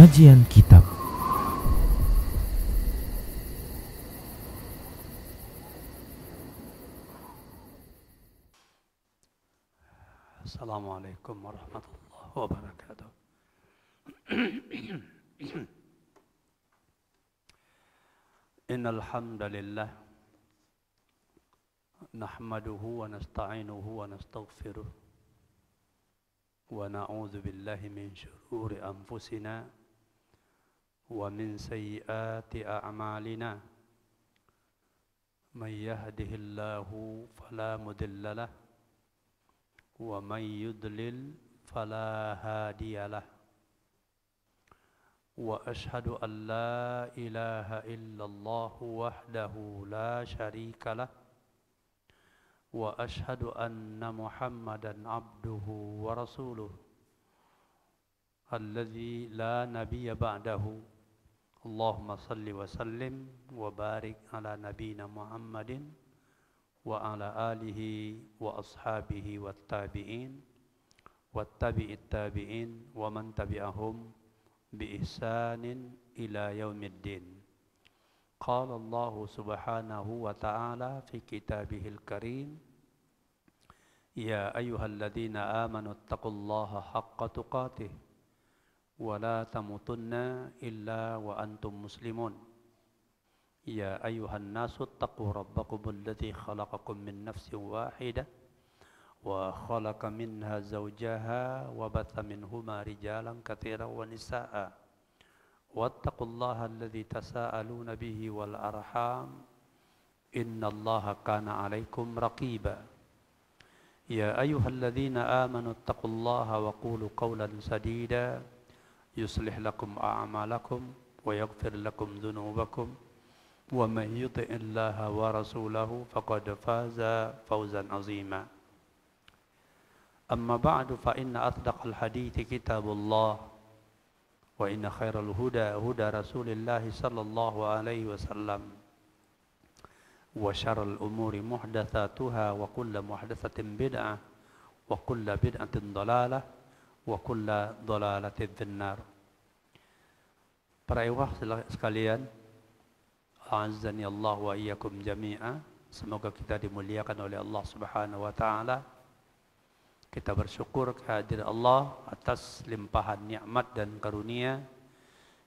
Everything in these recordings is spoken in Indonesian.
Kajian Kitab. Assalamualaikum warahmatullahi wabarakatuh. Innal hamdalillah nahmaduhu wa nasta'inuhu wa nastaghfiruh wa na'udzu billahi min shururi anfusina wa min sayyiati a'malina. May yahdihillahu fala mudilla lahu wa may yudlil fala hadiya lahu. Wa ashhadu an la ilaha illallah wahdahu la syarika lah wa ashhadu anna Muhammadan abduhu wa rasuluh alladzi la nabiyya ba'dahu. Allahumma salli wa sallim wa barik ala nabiyyina Muhammadin wa ala alihi wa ashabihi wat tabi'in wat tabi'it tabi'in wa man tabi'ahum bi ihsanin ila yaumiddin. Qala Allah subhanahu wa ta'ala fi kitabihil karim, ya ayyuhalladzina amanu taqullaha haqqa tuqatih wa la tamutunna illa wa antum muslimun. Ya ayyuhan nasu taqu rabbakumul ladzi khalaqakum min nafsin wahidah wa khalaqa minha zawjaha wa batha minhuma rijalan katsiran wa nisaa'a wattaqullaha alladzi tasaaluna bihi wal arham innallaha kana 'alaikum raqiba. Ya ayyuhalladzina amanu taqullaha wa qulu qawlan sadida yuslih lakum a'malakum wa yaghfir lakum dhunubakum wa man yuti'illaha wa rasulahu faqad faza fawzan 'azima. Amma ba'du fa inna asdaqal hadithi kitabullah wa inna khairal huda huda Rasulillah sallallahu alaihi wasallam wa syarrul umuri muhdatsatuha wa kullu muhdatsatin bid'ah wa kullu bid'atin dhalalah wa kullu dhalalatin finnar. Para ikhwah sekalian, a'azzani Allah wa iyyakum jami'a. Semoga kita dimuliakan oleh Allah Subhanahu wa taala. Kita bersyukur kehadiran Allah atas limpahan nikmat dan karunia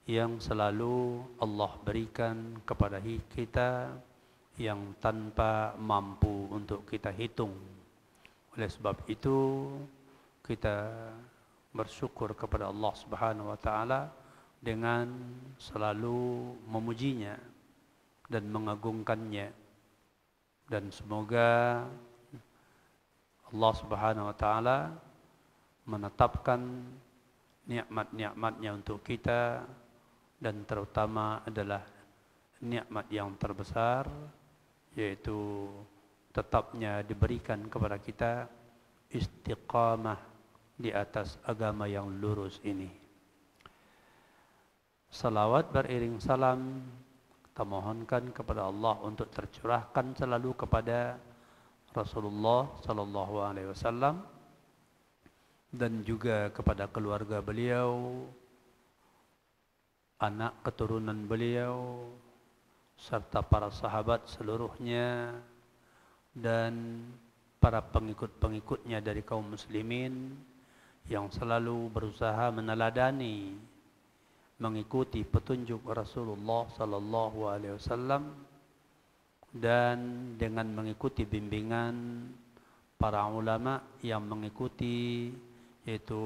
yang selalu Allah berikan kepada kita yang tanpa mampu untuk kita hitung. Oleh sebab itu kita bersyukur kepada Allah Subhanahu wa taala dengan selalu memujinya dan mengagungkannya, dan semoga Allah Subhanahu wa taala menetapkan nikmat-nikmatnya untuk kita, dan terutama adalah nikmat yang terbesar, yaitu tetapnya diberikan kepada kita istiqamah di atas agama yang lurus ini. Salawat beriring salam kita mohonkan kepada Allah untuk tercurahkan selalu kepada Rasulullah sallallahu alaihi wasallam dan juga kepada keluarga beliau, anak keturunan beliau, serta para sahabat seluruhnya dan para pengikut-pengikutnya dari kaum muslimin yang selalu berusaha meneladani, mengikuti petunjuk Rasulullah sallallahu alaihi wasallam dan dengan mengikuti bimbingan para ulama yang mengikuti yaitu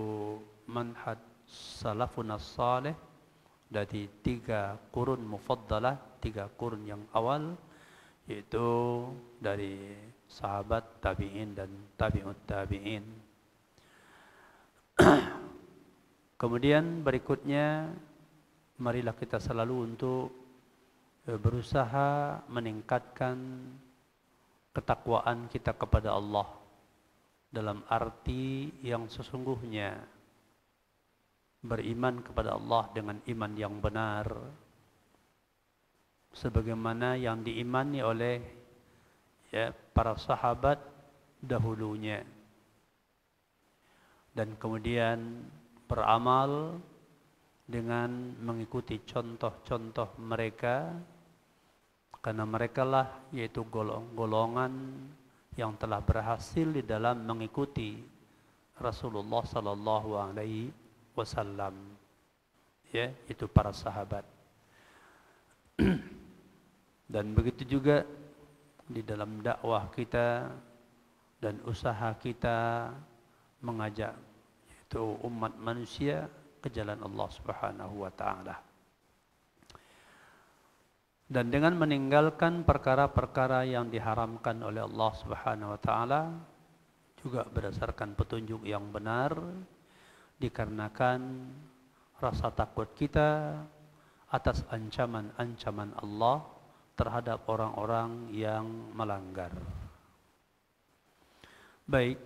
manhaj salafun as-salih dari 3 qurun mufaddalah, 3 qurun yang awal, yaitu dari sahabat, tabi'in dan tabi'ut tabi'in. Kemudian berikutnya, marilah kita selalu untuk berusaha meningkatkan ketakwaan kita kepada Allah dalam arti yang sesungguhnya, beriman kepada Allah dengan iman yang benar sebagaimana yang diimani oleh para sahabat dahulunya, dan kemudian beramal dengan mengikuti contoh-contoh mereka, karena mereka lah yaitu golongan yang telah berhasil di dalam mengikuti Rasulullah sallallahu alaihi wasallam, ya, itu para sahabat. Dan begitu juga di dalam dakwah kita dan usaha kita mengajak yaitu umat manusia ke jalan Allah Subhanahu wa taala. Dan dengan meninggalkan perkara-perkara yang diharamkan oleh Allah Subhanahu wa taala juga berdasarkan petunjuk yang benar, dikarenakan rasa takut kita atas ancaman-ancaman Allah terhadap orang-orang yang melanggar. Baik,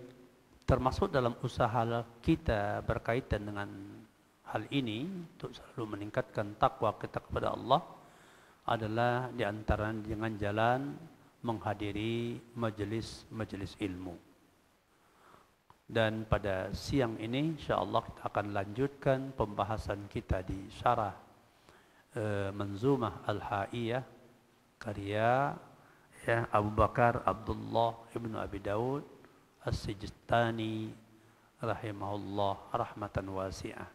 termasuk dalam usaha kita berkaitan dengan hal ini untuk selalu meningkatkan takwa kita kepada Allah adalah di antara dengan jalan menghadiri majelis-majelis ilmu. Dan pada siang ini insyaallah kita akan lanjutkan pembahasan kita di syarah Manzumah Al-Haiyah karya Abu Bakar Abdullah Ibnu Abi Daud As-Sijistani rahimahullah rahmatan wasi'ah.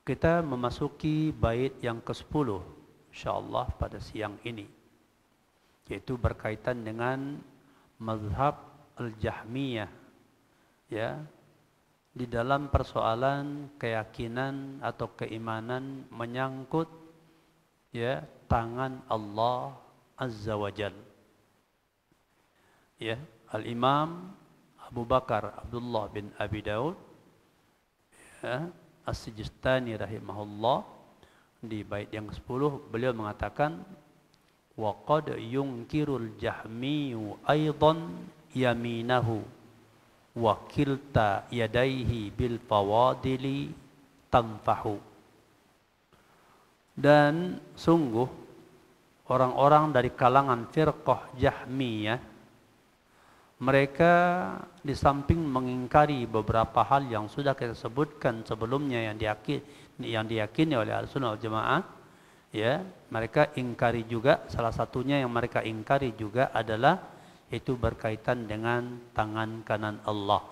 Kita memasuki bait yang ke-10 insyaallah pada siang ini, yaitu berkaitan dengan mazhab Al-Jahmiyah, ya, di dalam persoalan keyakinan atau keimanan menyangkut ya tangan Allah Azza wa Jalla. Ya, Al-Imam Abu Bakar Abdullah bin Abi Daud ya, As-Sijistani rahimahullah di bait yang ke-10 beliau mengatakan wa qad yunkirul jahmiyu aidan yaminahu wa kilta yadaihi bil fawadili tanfahu. Dan sungguh orang-orang dari kalangan firqah Jahmiyah, mereka di samping mengingkari beberapa hal yang sudah kita sebutkan sebelumnya yang diyakini oleh Ahlussunnah wal Jamaah, ya, mereka ingkari juga, salah satunya yang mereka ingkari juga adalah itu berkaitan dengan tangan kanan Allah.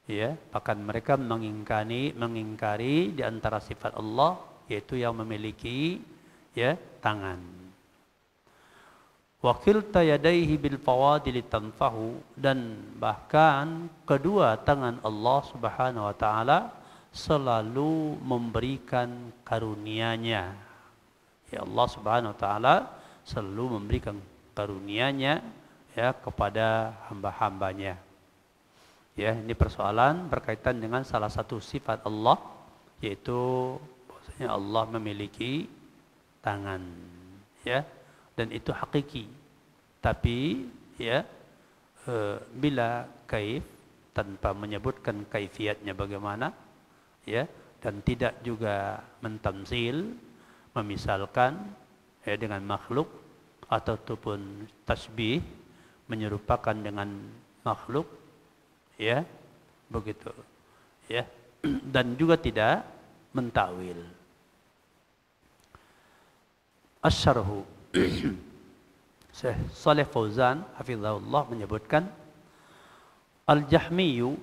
Ya, bahkan mereka mengingkari di antara sifat Allah yaitu yang memiliki ya tangan. Wa kilta yadaihi bil fawadili tanfahu, dan bahkan kedua tangan Allah Subhanahu wa taala selalu memberikan karunia-Nya. Ya, Allah Subhanahu wa taala selalu memberikan karunia-Nya ya kepada hamba-hambanya. Ya, ini persoalan berkaitan dengan salah satu sifat Allah, yaitu bahwasanya Allah memiliki tangan, ya, dan itu hakiki. Tapi ya bila kaif, tanpa menyebutkan kaifiatnya bagaimana, ya, dan tidak juga mentamsil, memisalkan ya dengan makhluk ataupun tasbih, menyerupakan dengan makhluk, ya, begitu, ya, dan juga tidak mentawil. Asy-syarhu Syekh Shalih Fauzan hafizahullah menyebutkan Al-Jahmiyu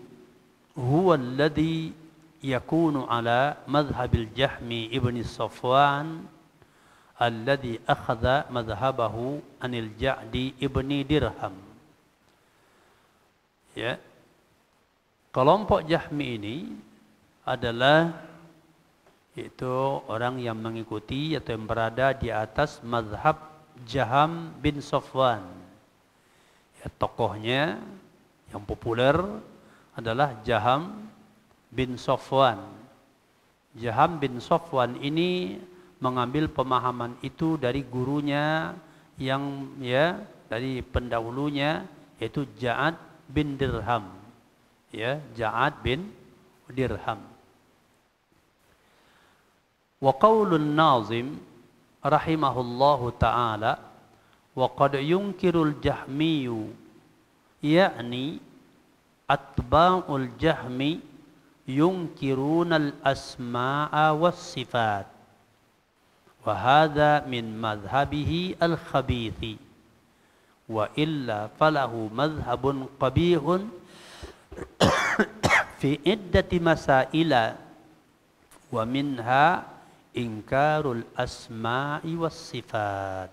huwa alladhi yakunu ala madhhabil Jahmi ibn Safwan alladhi akhadha madhhabahu anil Ja'di ibni Dirham. Ya, kelompok Jahmi ini adalah yaitu orang yang mengikuti atau yang berada di atas mazhab Jaham bin Safwan. Ya, tokohnya yang populer adalah Jaham bin Safwan. Jaham bin Safwan ini mengambil pemahaman itu dari gurunya yang ya dari pendahulunya, yaitu Ja'ad bin Dirham. Ya, Ja'ad bin Dirham. Wa qaulun nazim rahimahullahu ta'ala wa qad yunkirul jahmiyu ya'ni atba'ul jahmi yunkirunal asma'a was sifat. Wa hadha min madhhabihi al-khabithi. Wa illa falahu madhhabun qabihun fi iddati masaila wa minha inkarul asma'i was sifat.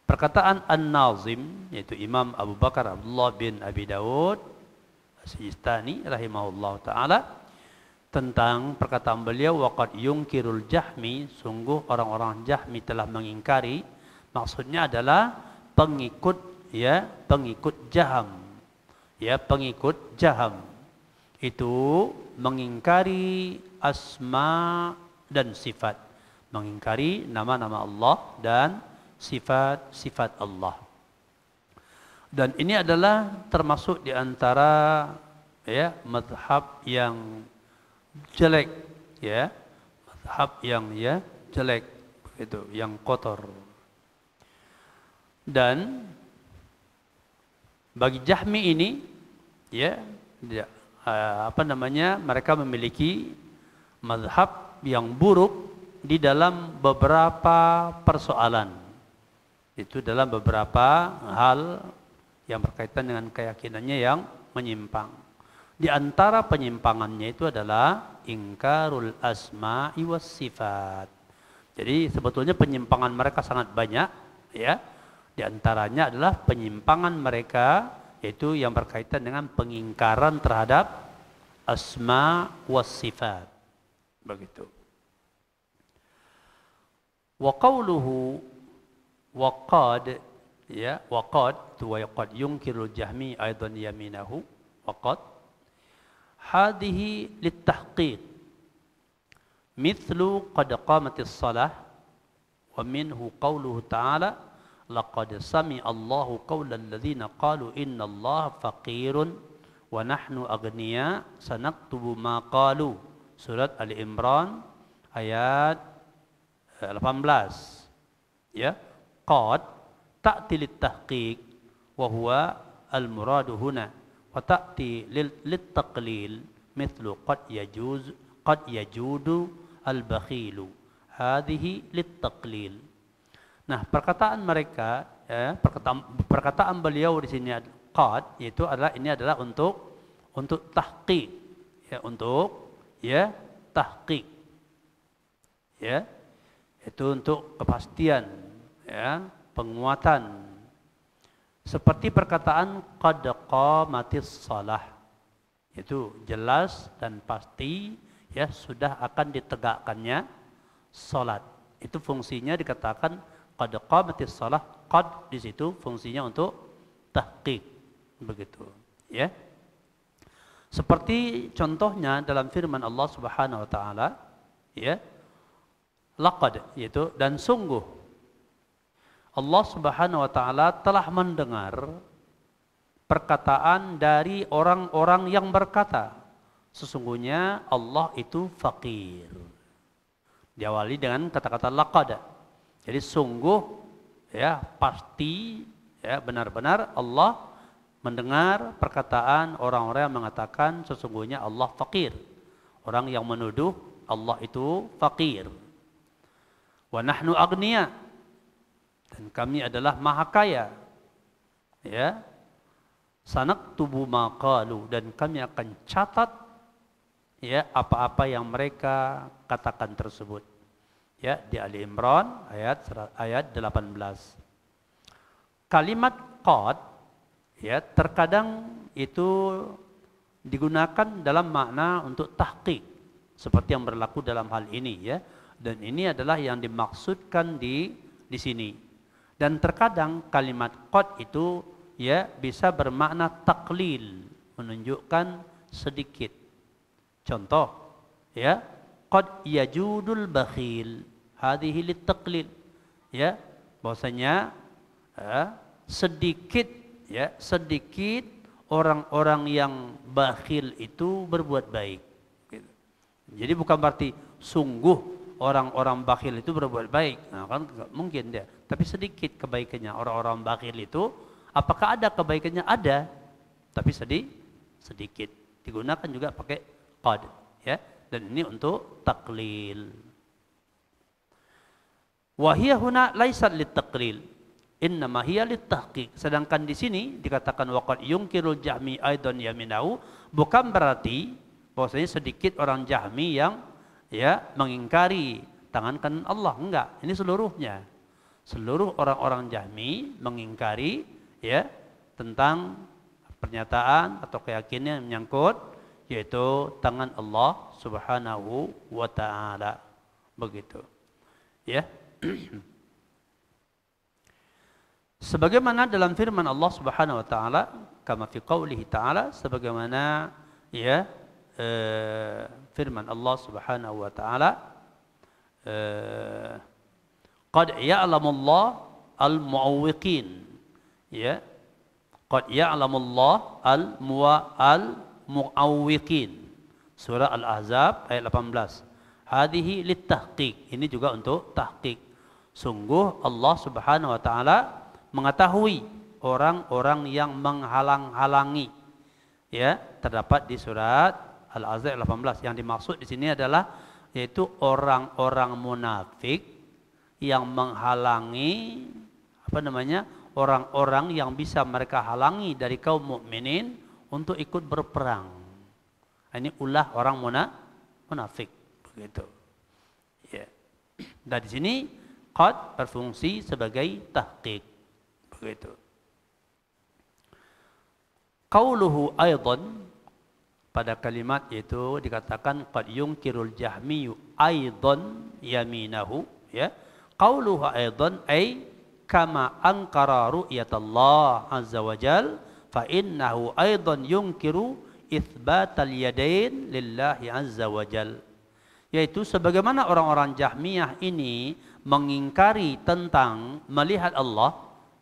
Perkataan An-Nazim, yaitu Imam Abu Bakar Abdullah bin Abi Dawud As-Sijistani rahimahullah ta'ala, tentang perkataan beliau, waqad yunkirul Jahmi, sungguh orang-orang Jahmi telah mengingkari, maksudnya adalah pengikut Jaham, pengikut Jaham itu mengingkari asma dan sifat, mengingkari nama-nama Allah dan sifat-sifat Allah. Dan ini adalah termasuk di antara mazhab yang jelek, mazhab yang jelek begitu, yang kotor. Dan bagi Jahmi ini mereka memiliki mazhab yang buruk di dalam beberapa persoalan. Itu dalam beberapa hal yang berkaitan dengan keyakinannya yang menyimpang. Di antara penyimpangannya itu adalah ingkarul asma'i was sifat. Jadi sebetulnya penyimpangan mereka sangat banyak, Di antaranya adalah penyimpangan mereka yaitu yang berkaitan dengan pengingkaran terhadap asma was sifat. Begitu. Wa qawluhu waqad waqad yunkirul Jahmi aidan yaminahu waqad hadhihi litahqiq mithlu qad qamatis salah wa minhu qawluhu ta'ala laqad sami'a Allahu qawlal ladzina qalu innallaha faqirun wa nahnu aghniya sanaktubu ma qalu, surat Ali Imran ayat 18. Qad ta'ti lit-tahqiq wa huwa al-muradu huna wa ta'ti lit-taqlil mithlu qad yajudu al-bakhilu hadhihi lit-taqlil. Nah, perkataan mereka perkataan beliau di sini qad yaitu adalah untuk tahqiq, tahqiq, itu untuk kepastian, penguatan. Seperti perkataan qad qamatis shalah, itu jelas dan pasti sudah akan ditegakkannya salat. Itu fungsinya dikatakan qad qamatis shalah, qad di situ fungsinya untuk tahqiq, begitu, Seperti contohnya dalam firman Allah Subhanahu wa taala, laqad, yaitu dan sungguh Allah Subhanahu wa taala telah mendengar perkataan dari orang-orang yang berkata sesungguhnya Allah itu fakir. Diawali dengan kata-kata laqad. Jadi sungguh pasti benar-benar Allah mendengar perkataan orang-orang yang mengatakan sesungguhnya Allah fakir. Orang yang menuduh Allah itu fakir. Wa nahnu agniya, dan kami adalah maha kaya. Sanaktubu ma qalu, dan kami akan catat apa-apa yang mereka katakan tersebut. Di Ali Imran ayat 18. Kalimat qad terkadang itu digunakan dalam makna untuk tahqiq seperti yang berlaku dalam hal ini, dan ini adalah yang dimaksudkan di sini. Dan terkadang kalimat qad itu bisa bermakna taklil, menunjukkan sedikit. Contoh, qad yajudul bakhil, hadhihi litaklil, bahwasanya sedikit orang-orang yang bakhil itu berbuat baik. Jadi bukan berarti sungguh orang-orang bakhil itu berbuat baik. Nah, kan mungkin dia, tapi sedikit kebaikannya. Orang-orang bakhil itu apakah ada kebaikannya? Ada, tapi sedikit. Digunakan juga pakai qad, ya. Dan ini untuk taklil. Wa hiya huna laysat litaqlil, innama hiya litahqiq. Sedangkan di sini dikatakan waqad yunkirul Jahmi aidan yaminahu, bukan berarti bahwasanya sedikit orang Jahmi yang ya mengingkari tangan kanan Allah, enggak. Ini seluruhnya. Seluruh orang-orang Jahmi mengingkari ya tentang pernyataan atau keyakinan yang menyangkut yaitu tangan Allah Subhanahu wa taala. Begitu. Ya. Sebagaimana dalam firman Allah Subhanahu wa taala, kama fi qoulihi ta'ala, sebagaimana ya firman Allah Subhanahu wa taala, qad ya'lamullah al-mu'awwiqin, ya. Qad ya'lamullah al-mu'awwiqin. Surah Al-Ahzab ayat 18. Hadhihi litahqiq. Ini juga untuk tahqiq. Sungguh Allah Subhanahu wa taala mengetahui orang-orang yang menghalang-halangi. Ya, terdapat di surat Al-Ahzab 18. Yang dimaksud di sini adalah yaitu orang-orang munafik yang menghalangi orang-orang yang bisa mereka halangi dari kaum mukminin untuk ikut berperang. Ini ulah orang munafik, begitu. Ya. Dan di sini qad berfungsi sebagai tahqiq, begitu. Qauluhu aidan, pada kalimat itu dikatakan qad yunkirul Jahmiyu aidan yaminahu, ya. Qauluhu aidan ay kama ankara ru'yatallah azza wajal fa innahu aidan yunkiru itsbatal yadain lillahi azza wajal. Yaitu sebagaimana orang-orang Jahmiyah ini mengingkari tentang melihat Allah,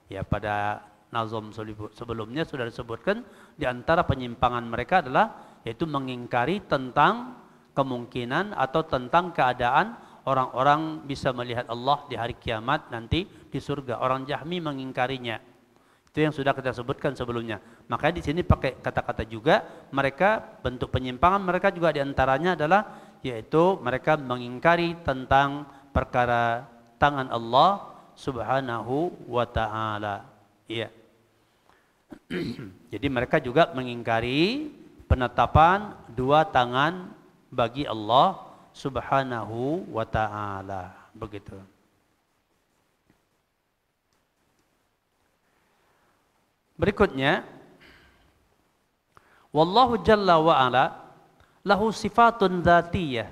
ya pada nazam sebelumnya sudah disebutkan di antara penyimpangan mereka adalah yaitu mengingkari tentang kemungkinan atau tentang keadaan orang-orang bisa melihat Allah di hari kiamat nanti di surga. Orang Jahmi mengingkarinya. Itu yang sudah kita sebutkan sebelumnya. Makanya di sini pakai kata-kata juga, mereka bentuk penyimpangan mereka juga diantaranya adalah yaitu mereka mengingkari tentang perkara tangan Allah Subhanahu wa taala. Iya. Jadi mereka juga mengingkari penetapan dua tangan bagi Allah Subhanahu wa ta'ala, begitu. Berikutnya, wallahu jalla wa ala lahu sifatun dzatiyah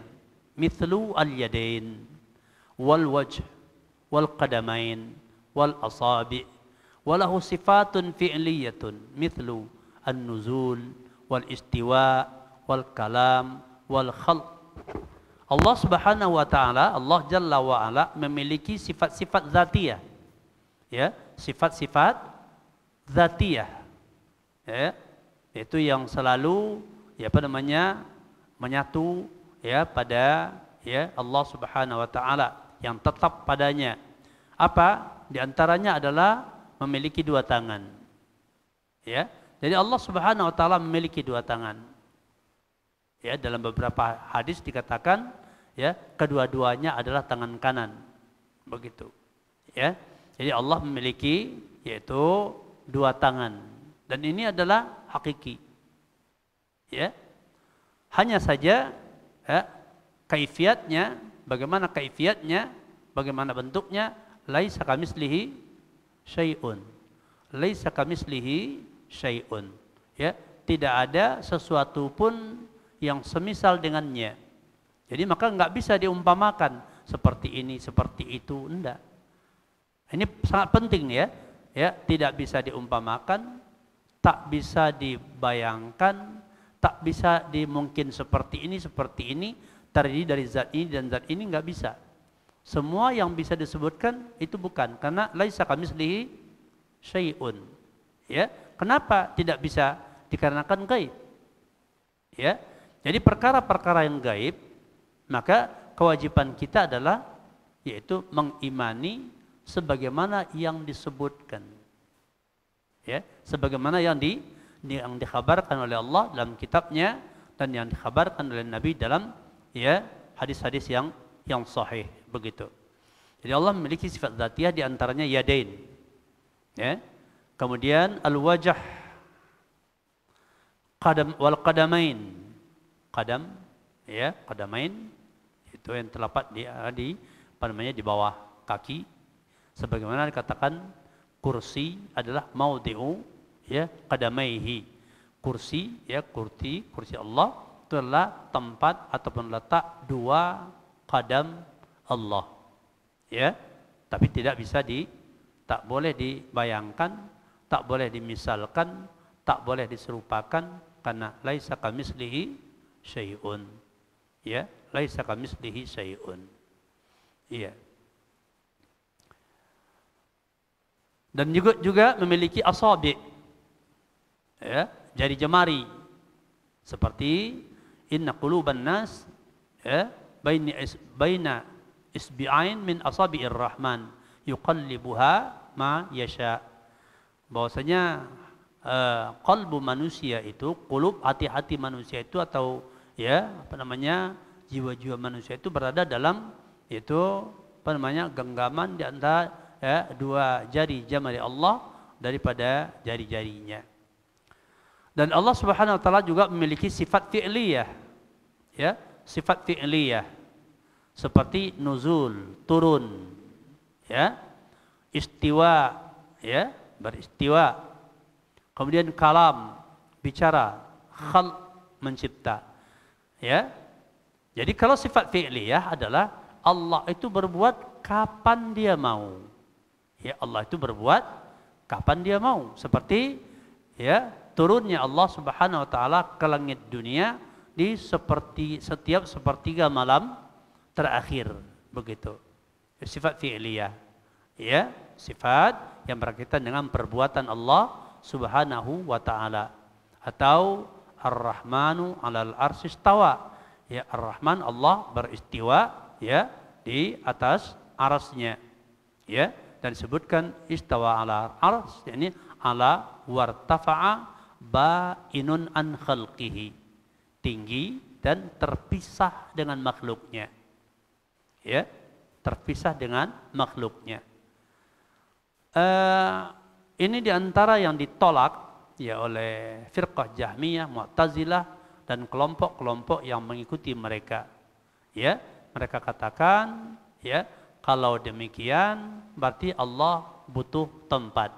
mithlu al-yadain wal wajh wal qadamain wal asabi' wa lahu sifatun fi'liyatun mithlu an-nuzul wal istiwa wal kalam wal khalq. Allah Subhanahu wa taala, Allah Jalla wa ala memiliki sifat-sifat zatiyah. Ya, sifat-sifat zatiyah. Ya, itu yang selalu menyatu ya pada ya Allah Subhanahu wa taala, yang tetap padanya. Apa? Di antaranya adalah memiliki dua tangan. Ya. Jadi Allah Subhanahu wa taala memiliki dua tangan. Ya, dalam beberapa hadis dikatakan ya kedua-duanya adalah tangan kanan, begitu. Ya, jadi Allah memiliki yaitu dua tangan dan ini adalah hakiki. Ya, hanya saja ya, kaifiatnya, bagaimana kaifiatnya, bagaimana bentuknya, laisa kamitslihi syai'un, laisa kamitslihi syai'un. Ya, tidak ada sesuatu pun yang semisal dengannya. Jadi maka enggak bisa diumpamakan seperti ini, seperti itu, enggak. Ini sangat penting ya. Ya, tidak bisa diumpamakan, tak bisa dibayangkan, tak bisa dimungkin seperti ini, terdiri dari zat ini dan zat ini, enggak bisa. Semua yang bisa disebutkan itu bukan, karena laisa kamitslihi syai'un. Ya, kenapa tidak bisa? Dikarenakan gaib. Ya. Jadi perkara-perkara yang gaib, maka kewajiban kita adalah yaitu mengimani sebagaimana yang disebutkan. Ya, sebagaimana yang dikhabarkan oleh Allah dalam kitabnya dan yang dikhabarkan oleh Nabi dalam ya hadis-hadis yang sahih begitu. Jadi Allah memiliki sifat dzatiyah di antaranya yadain. Ya. Kemudian al-wajh, qadam wal qadamain. Qadam ya, qadamain itu yang terdapat di di bawah kaki. Sebagaimana dikatakan kursi adalah maudhi'u ya qadamaihi. Kursi ya kursi Allah itu adalah tempat ataupun letak dua qadam Allah. Ya. Tapi tak boleh dibayangkan, tak boleh dimisalkan, tak boleh diserupakan karena laisa kamitslihi syai'un. Ya, laisa kamitslihi syai'un. Iya. Dan juga memiliki asabi. Ya, jari jemari. Seperti inna quluban nas ya baina isbi'ain min asabi'ir rahman yuqallibuha ma yasha. Bahwasanya qalbu manusia itu, qulub hati-hati manusia itu atau ya jiwa-jiwa manusia itu berada dalam genggaman di antara ya, dua jari jemari Allah daripada jari-jarinya. Dan Allah Subhanahu wa taala juga memiliki sifat fi'liyah. Ya, sifat fi'liyah. Seperti nuzul, turun. Ya. Istiwa, ya, beristiwa. Kemudian kalam, bicara, khalq, mencipta. Ya. Jadi kalau sifat fi'liyah adalah Allah itu berbuat kapan dia mau. Ya, Allah itu berbuat kapan dia mau. Seperti ya, turunnya Allah Subhanahu wa taala ke langit dunia di setiap sepertiga malam terakhir, begitu. Sifat fi'liyah. Ya, sifat yang berkaitan dengan perbuatan Allah Subhanahu wa taala. Atau Ar-Rahmanu 'alal arsy istawa. Ya, Ar-Rahman Allah beristiwa ya di atas arasnya. Ya, dan disebutkan istawa 'ala arsy, yakni ala wartafa'a ba'inun an khalqihi, tinggi dan terpisah dengan makhluknya. Ya, terpisah dengan makhluknya. Ini diantara yang ditolak ya oleh firqah Jahmiyah, Mu'tazilah dan kelompok-kelompok yang mengikuti mereka. Ya, mereka katakan ya kalau demikian berarti Allah butuh tempat.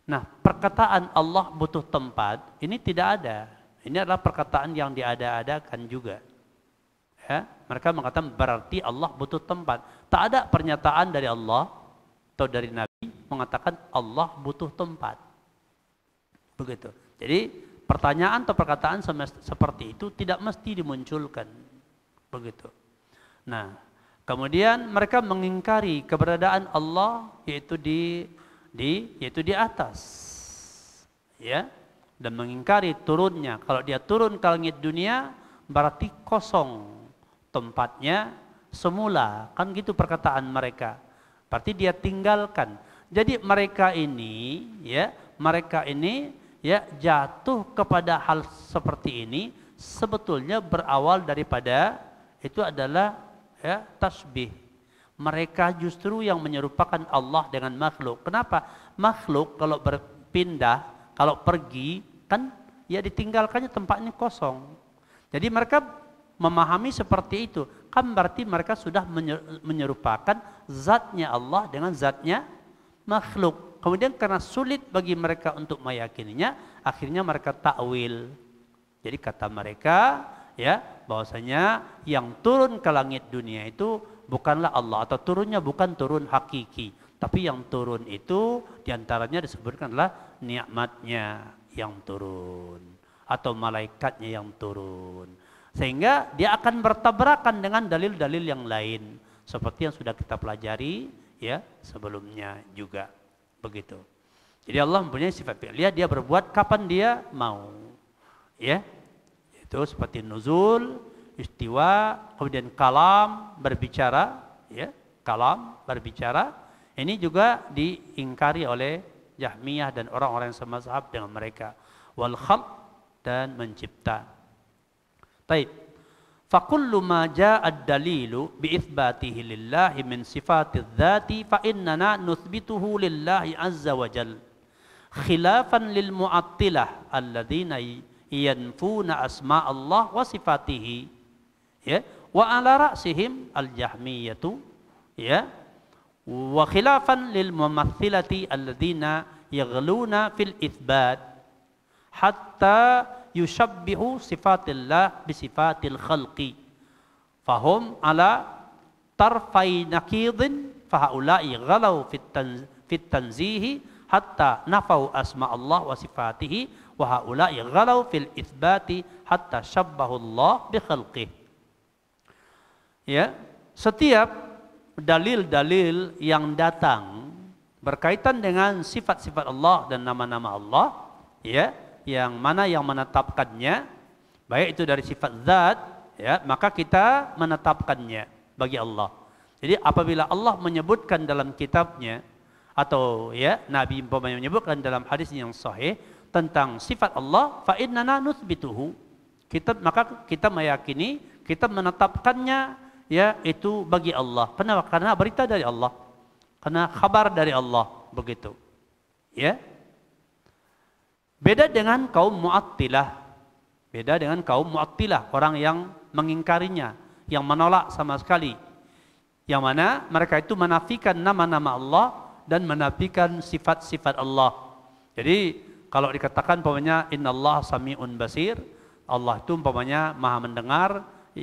Nah, perkataan Allah butuh tempat ini tidak ada. Ini adalah perkataan yang diada-adakan juga. Ya, mereka mengatakan berarti Allah butuh tempat. Tak ada pernyataan dari Allah atau dari Nabi mengatakan Allah butuh tempat. Begitu. Jadi pertanyaan atau perkataan seperti itu tidak mesti dimunculkan. Begitu. Nah, kemudian mereka mengingkari keberadaan Allah yaitu di atas. Ya. Dan mengingkari turunnya. Kalau dia turun ke langit dunia berarti kosong tempatnya semula. Kan gitu perkataan mereka. Berarti dia tinggalkan. Jadi mereka ini jatuh kepada hal seperti ini sebetulnya berawal daripada itu adalah ya tasbih. Mereka justru yang menyerupakan Allah dengan makhluk. Kenapa? Makhluk kalau berpindah, kalau pergi kan ya ditinggalkannya tempatnya kosong. Jadi mereka memahami seperti itu. Kan berarti mereka sudah menyerupakan zatnya Allah dengan zatnya makhluk. Kemudian karena sulit bagi mereka untuk meyakininya, akhirnya mereka takwil. Jadi kata mereka ya bahwasanya yang turun ke langit dunia itu bukanlah Allah atau turunnya bukan turun hakiki, tapi yang turun itu diantaranya disebutkan adalah nikmatnya yang turun atau malaikatnya yang turun. Sehingga dia akan bertabrakan dengan dalil-dalil yang lain seperti yang sudah kita pelajari ya sebelumnya juga begitu. Jadi Allah mempunyai sifat fi'liyah, dia berbuat kapan dia mau. Ya. Itu seperti nuzul, istiwa, kemudian kalam berbicara, ya. Kalam berbicara. Ini juga diingkari oleh Jahmiyah dan orang-orang yang semazhab dengan mereka. Wal khalq dan mencipta. Taib. Fakullu ma ja'a ad-dalilu bi itsbatihi lillahi min sifatidz dzati fa innana nuthbituhu lillahi azza wa jalla. Khilafan lil mu'attilah alladzina yanfuna asma Allah wa sifatihi, ya, wa ala ra'sihim al-jahmiyatu, ya, wa khilafan lil mumaththilati alladzina yaghluna fil itsbat hatta yushabbihu sifatillah bi sifatil khalqi fahum ala tarfai nakidin fahaula'i ghalau fit tanzihi hatta nafau asma Allah wa sifatihi wa haula'i ghalau fil itsbati hatta syabbahu Allah bi khalqih. Ya, setiap dalil-dalil yang datang berkaitan dengan sifat-sifat Allah dan nama-nama Allah, ya, yang mana yang menetapkannya, baik itu dari sifat zat, ya, maka kita menetapkannya bagi Allah. Jadi apabila Allah menyebutkan dalam kitabnya atau, ya, Nabi umpamanya menyebutkan dalam hadis yang sahih tentang sifat Allah, fa innana nuthbituhu, maka kita meyakini, kita menetapkannya, ya, itu bagi Allah. Kenapa? Karena berita dari Allah, karena kabar dari Allah, begitu. Ya. Beda dengan kaum Mu'attilah. Beda dengan kaum Mu'attilah, orang yang mengingkarinya, yang menolak sama sekali. Yang mana mereka itu menafikan nama-nama Allah dan menafikan sifat-sifat Allah. Jadi kalau dikatakan umpamanya innallaha sami'un basir, Allah itu umpamanya maha mendengar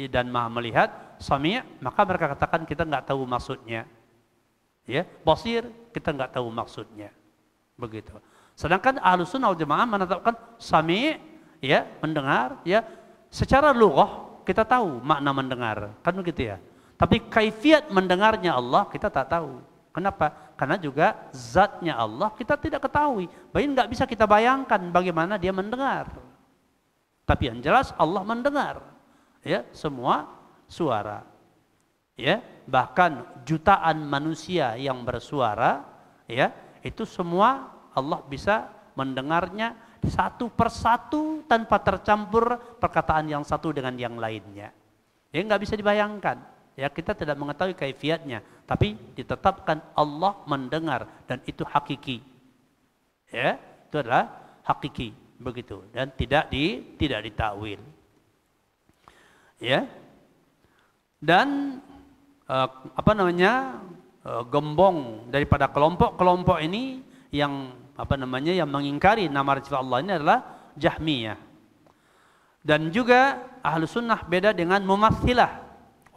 dan maha melihat, sami', maka mereka katakan kita enggak tahu maksudnya. Ya, basir, kita enggak tahu maksudnya. Begitu. Sedangkan Ahlussunnah wal Jamaah menetapkan sami', ya, mendengar, ya, secara lughah kita tahu makna mendengar, kan begitu ya. Tapi kaifiat mendengarnya Allah kita tak tahu. Kenapa? Karena juga zatnya Allah kita tidak ketahui. Bahkan nggak bisa kita bayangkan bagaimana dia mendengar. Tapi yang jelas Allah mendengar, ya, semua suara. Ya, bahkan jutaan manusia yang bersuara, ya, itu semua Allah bisa mendengarnya satu persatu tanpa tercampur perkataan yang satu dengan yang lainnya. Ya, nggak bisa dibayangkan. Ya, kita tidak mengetahui kaifiatnya, tapi ditetapkan Allah mendengar dan itu hakiki. Ya, itu adalah hakiki, begitu, dan tidak ditakwil. Ya. Dan gembong daripada kelompok-kelompok ini yang yang mengingkari nama sifat Allah ini adalah Jahmiyah. Dan juga Ahlussunnah beda dengan Mumatsilah,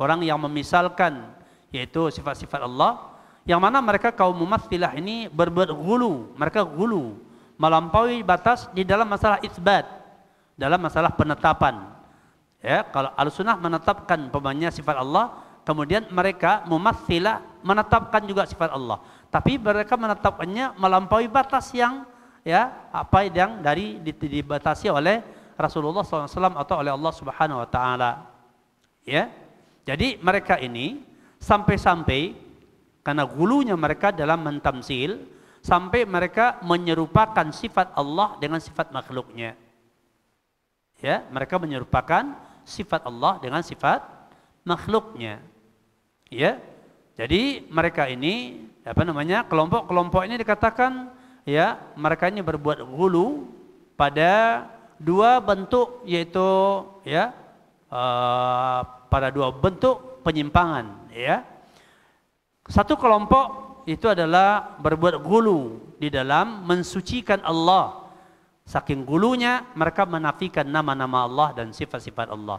orang yang memisalkan yaitu sifat-sifat Allah, yang mana mereka kaum Mumatsilah ini berbuat ghulu, mereka ghulu, melampaui batas di dalam masalah itsbat, dalam masalah penetapan. Ya, kalau Ahlussunnah menetapkan umpamanya sifat Allah, kemudian mereka Mumatsilah menetapkan juga sifat Allah. Tapi mereka menetapkannya melampaui batas yang, ya, apa yang dibatasi oleh Rasulullah SAW atau oleh Allah Subhanahu Wa Taala. Ya, jadi mereka ini sampai-sampai karena gulunya mereka dalam mentamsil, sampai mereka menyerupakan sifat Allah dengan sifat makhluknya. Ya, mereka menyerupakan sifat Allah dengan sifat makhluknya. Ya, jadi mereka ini kelompok-kelompok ini dikatakan, ya, mereka ini berbuat ghulu pada dua bentuk, yaitu, ya, pada dua bentuk penyimpangan. Ya, satu kelompok itu adalah berbuat ghulu di dalam mensucikan Allah. Saking ghulunya mereka menafikan nama-nama Allah dan sifat-sifat Allah.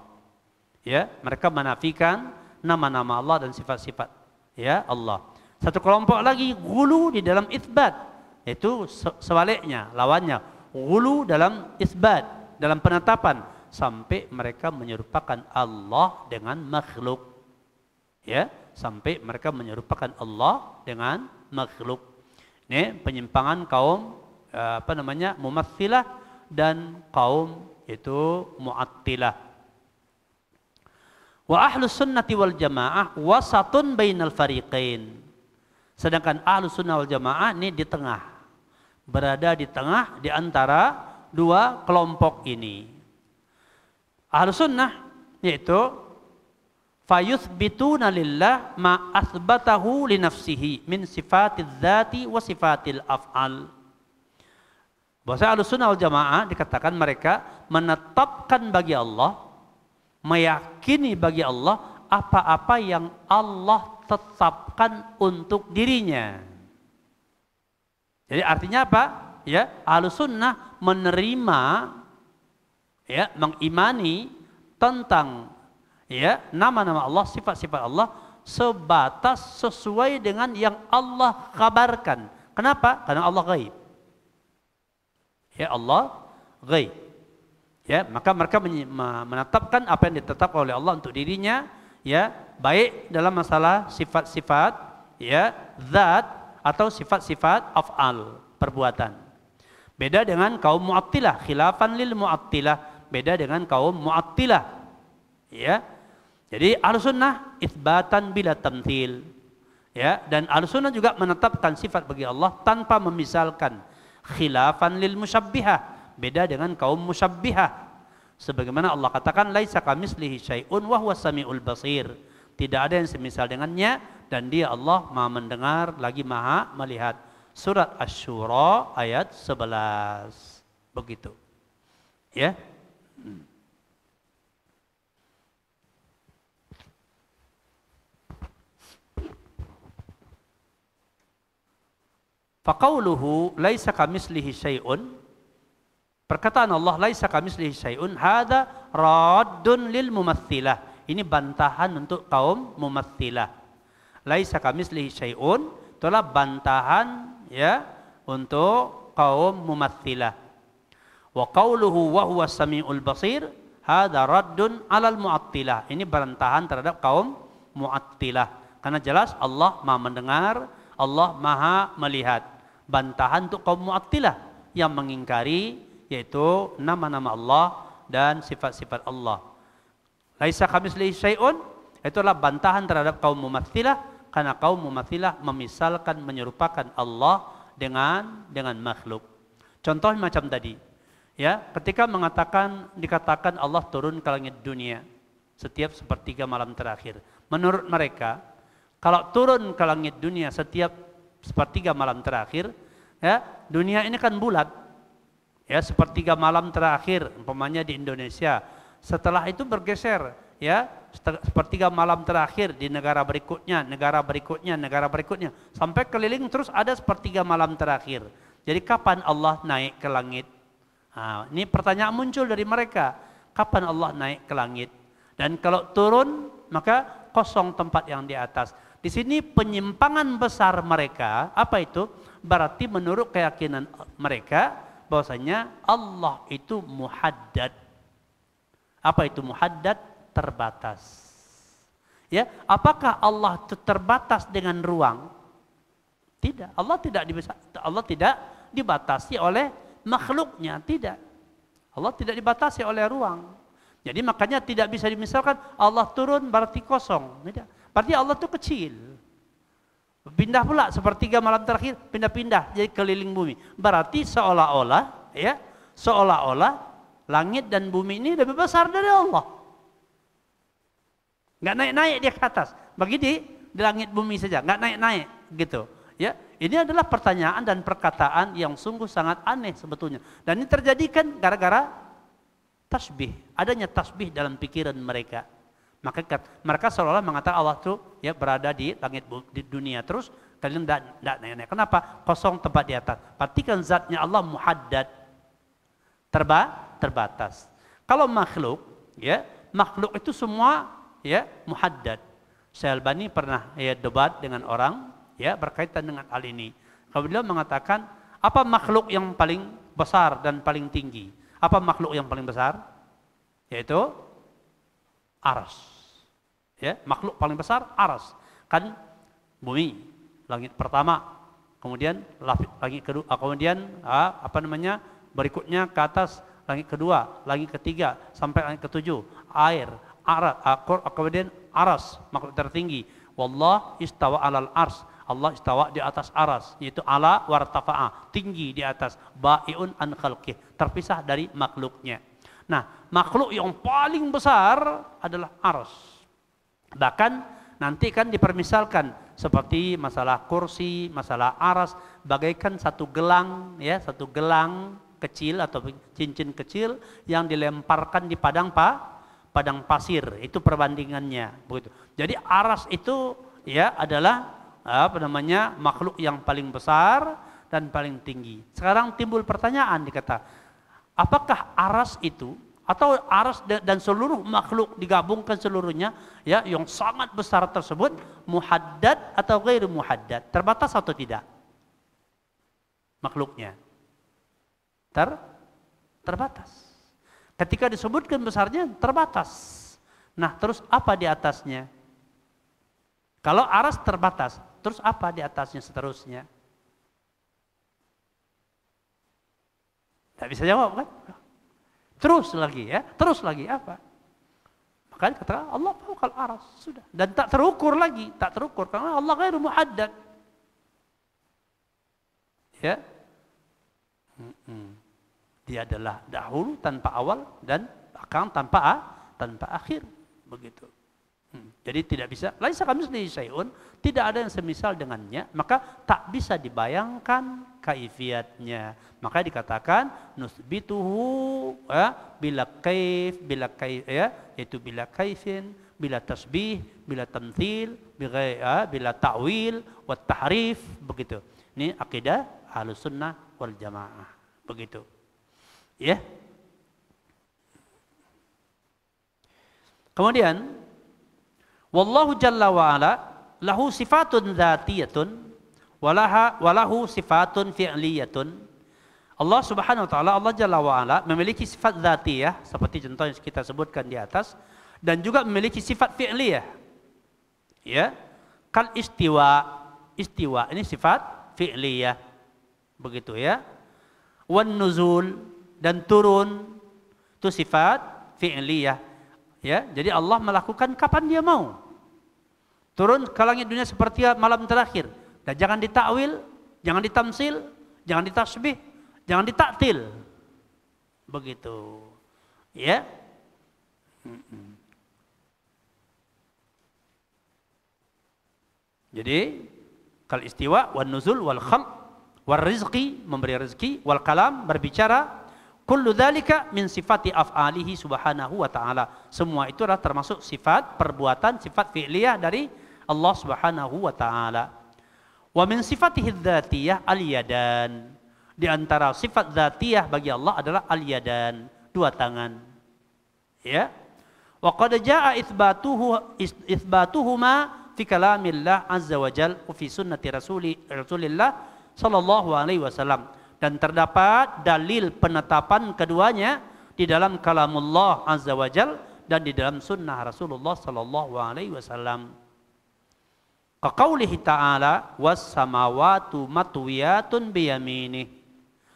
Ya, mereka menafikan nama-nama Allah dan sifat-sifat, ya, Allah. Satu kelompok lagi ghulu di dalam itsbat, itu sebaliknya, lawannya ghulu dalam itsbat, dalam penetapan, sampai mereka menyerupakan Allah dengan makhluk. Ya, sampai mereka menyerupakan Allah dengan makhluk. Ini penyimpangan kaum Mumatsilah dan kaum itu Mu'attilah. Wa ahlus sunnati wal jamaah wasatun bainal fariqain. Sedangkan ahlus sunnah wal jamaah ini di tengah, berada di tengah di antara dua kelompok ini. Ahlus sunnah yaitu fayuthbituna lillah ma athbatahu li nafsihi min sifatiz dzati wa sifatil af'al. Bahasa Ahlussunnah wal Jamaah dikatakan mereka menetapkan bagi Allah, meyakini bagi Allah apa-apa yang Allah tetapkan untuk dirinya. Jadi artinya apa? Ya, Ahlussunnah menerima, ya, mengimani tentang, ya, nama-nama Allah, sifat-sifat Allah sebatas sesuai dengan yang Allah kabarkan. Kenapa? Karena Allah gaib. Ya, Allah gaib. Ya, maka mereka menetapkan apa yang ditetapkan oleh Allah untuk dirinya, ya, baik dalam masalah sifat-sifat, ya, zat atau sifat-sifat af'al, perbuatan. Beda dengan kaum Mu'attilah, khilafan lil Mu'attilah, beda dengan kaum Mu'attilah. Ya. Jadi Ahlussunnah itsbatan bila tamtsil. Ya, dan Ahlussunnah juga menetapkan sifat bagi Allah tanpa memisalkan. Khilafan lil musyabbihah, beda dengan kaum musyabbihah. Sebagaimana Allah katakan laisa kamitslihi syai'un wa huwas samiul basir. Tidak ada yang semisal dengannya dan Dia Allah Maha mendengar lagi Maha melihat. Surat Asy-Syura ayat 11. Begitu. Ya. Faqauluhu laisa kamitslihi syai'un, perkataan Allah laisa kamitslihi syai'un, hadza raddun lil mumatsilah. Ini bantahan untuk kaum mumatsilah. Laisa kamitslihi syai'un itulah bantahan, ya, untuk kaum mumatsilah. Wa qauluhu wa huwas samiul basir, hadza raddun alal mu'attilah. Ini bantahan terhadap kaum mu'attilah. Karena jelas Allah Maha mendengar, Allah Maha melihat. Bantahan untuk kaum Mu'attilah yang mengingkari yaitu nama-nama Allah dan sifat-sifat Allah. Laisa kamitslihi syai'un, itulah bantahan terhadap kaum Mu'attilah karena kaum Mu'attilah memisalkan, menyerupakan Allah dengan makhluk. Contoh macam tadi, ya, ketika dikatakan Allah turun ke langit dunia setiap sepertiga malam terakhir. Menurut mereka, kalau turun ke langit dunia setiap sepertiga malam terakhir, ya, dunia ini kan bulat, ya, sepertiga malam terakhir, umpamanya di Indonesia. Setelah itu bergeser, ya, sepertiga malam terakhir di negara berikutnya, negara berikutnya, negara berikutnya, sampai keliling terus ada sepertiga malam terakhir. Jadi kapan Allah naik ke langit? Nah, ini pertanyaan muncul dari mereka. Kapan Allah naik ke langit? Dan kalau turun, maka kosong tempat yang di atas. Di sini penyimpangan besar mereka, apa itu? Berarti menurut keyakinan mereka bahwasanya Allah itu muhaddad. Apa itu muhaddad? Terbatas. Ya, apakah Allah itu terbatas dengan ruang? Tidak. Allah tidak dibatasi oleh makhluknya, tidak. Allah tidak dibatasi oleh ruang. Jadi makanya tidak bisa dimisalkan Allah turun berarti kosong. Tidak. Berarti Allah itu kecil. Pindah pula sepertiga malam terakhir, pindah-pindah jadi keliling bumi. Berarti seolah-olah, ya, seolah-olah langit dan bumi ini lebih besar dari Allah. Nggak naik-naik dia ke atas. Bagi di langit bumi saja, nggak naik-naik gitu. Ya, ini adalah pertanyaan dan perkataan yang sungguh sangat aneh sebetulnya. Dan ini terjadi kan gara-gara tasbih, adanya tasbih dalam pikiran mereka. Maka mereka seolah-olah mengatakan Allah itu, ya, berada di langit di dunia terus, kalian tidak naik-naik. Kenapa? Kosong tempat di atas. Perhatikan zatnya Allah muhaddad, terbatas. Kalau makhluk, ya, makhluk itu semua, ya, muhaddad. Syekh Albani pernah, ya, debat dengan orang, ya, berkaitan dengan hal ini. Kalau beliau mengatakan, apa makhluk yang paling besar dan paling tinggi? Apa makhluk yang paling besar? Yaitu arsy. Ya, makhluk paling besar arsy. Kan bumi, langit pertama, kemudian langit kedua, kemudian berikutnya ke atas langit kedua, langit ketiga sampai langit ketujuh, air, kemudian arsy, makhluk tertinggi. Wallah istawa alal arsy. Allah istawa di atas aras, yaitu ala wartafa'a, tinggi di atas, ba'iun an khalqih, terpisah dari makhluknya. Nah, makhluk yang paling besar adalah arsy. Bahkan nanti kan dipermisalkan seperti masalah kursi, masalah arsy bagaikan satu gelang ya, satu gelang kecil atau cincin kecil yang dilemparkan di padang pasir. Itu perbandingannya begitu. Jadi arsy itu ya adalah makhluk yang paling besar dan paling tinggi. Sekarang timbul pertanyaan dikata, apakah arsy itu atau arsy dan seluruh makhluk digabungkan seluruhnya ya yang sangat besar tersebut muhaddad atau ghairu muhaddad, terbatas atau tidak makhluknya? Terbatas. Ketika disebutkan besarnya terbatas. Nah, terus apa di atasnya? Kalau arsy terbatas, terus apa di atasnya seterusnya? Tak bisa jawab kan? Terus lagi ya, terus lagi apa? Makanya kata Allah fawqal arsy, sudah. Dan tak terukur lagi, tak terukur karena Allah ghairu muhaddad. Ya. Dia adalah dahulu tanpa awal dan belakang tanpa akhir, begitu. Jadi tidak bisa, laisa kamitslihi syai'un, tidak ada yang semisal dengannya, maka tak bisa dibayangkan kaifiatnya. Maka dikatakan nusbituhu bila kaif ya, yaitu bila kaifin, bila tasbih, bila tamtsil, bila ta'wil wa tahrif, begitu. Ini akidah Ahlussunnah wal Jamaah, begitu. Ya. Kemudian wallahu jalla wa ala lahu sifatun dzatiyatun walahu sifatun fi'liyatun. Allah Subhanahu wa taala, Allah Jalla wa ala memiliki sifat dzatiyah seperti contoh yang kita sebutkan di atas, dan juga memiliki sifat fi'liyah. Ya. Kal istiwa. Istiwa ini sifat fi'liyah. Begitu ya. Wan nuzul, dan turun itu sifat fi'liyah. Ya, jadi Allah melakukan kapan dia mau. Turun ke langit dunia seperti malam terakhir. Dan jangan ditakwil, jangan ditamsil, jangan ditasbih, jangan ditaktil. Begitu. Ya. Jadi kal istiwa wan nuzul wal khalq wal rizqi, memberi rezeki, wal kalam, berbicara, kullu dzalika min sifati af'alihi subhanahu wa ta'ala. Semua itu adalah termasuk sifat perbuatan, sifat fi'liyah dari Allah Subhanahu wa ta'ala. Wa min sifatihi dzatiyah al-yadan. Di antara sifat dzatiyah bagi Allah adalah al-yadan, dua tangan. Ya. Wa qad jaa itsbatuhuma fi kalamillah azza wa jalla wa fi sunnati Rasulillah sallallahu alaihi wasallam. Dan terdapat dalil penetapan keduanya di dalam kalamullah azza wa jalla dan di dalam sunnah Rasulullah sallallahu alaihi wasallam. Kaqaulihi ta'ala was samawatu matwiyatun biyaminih.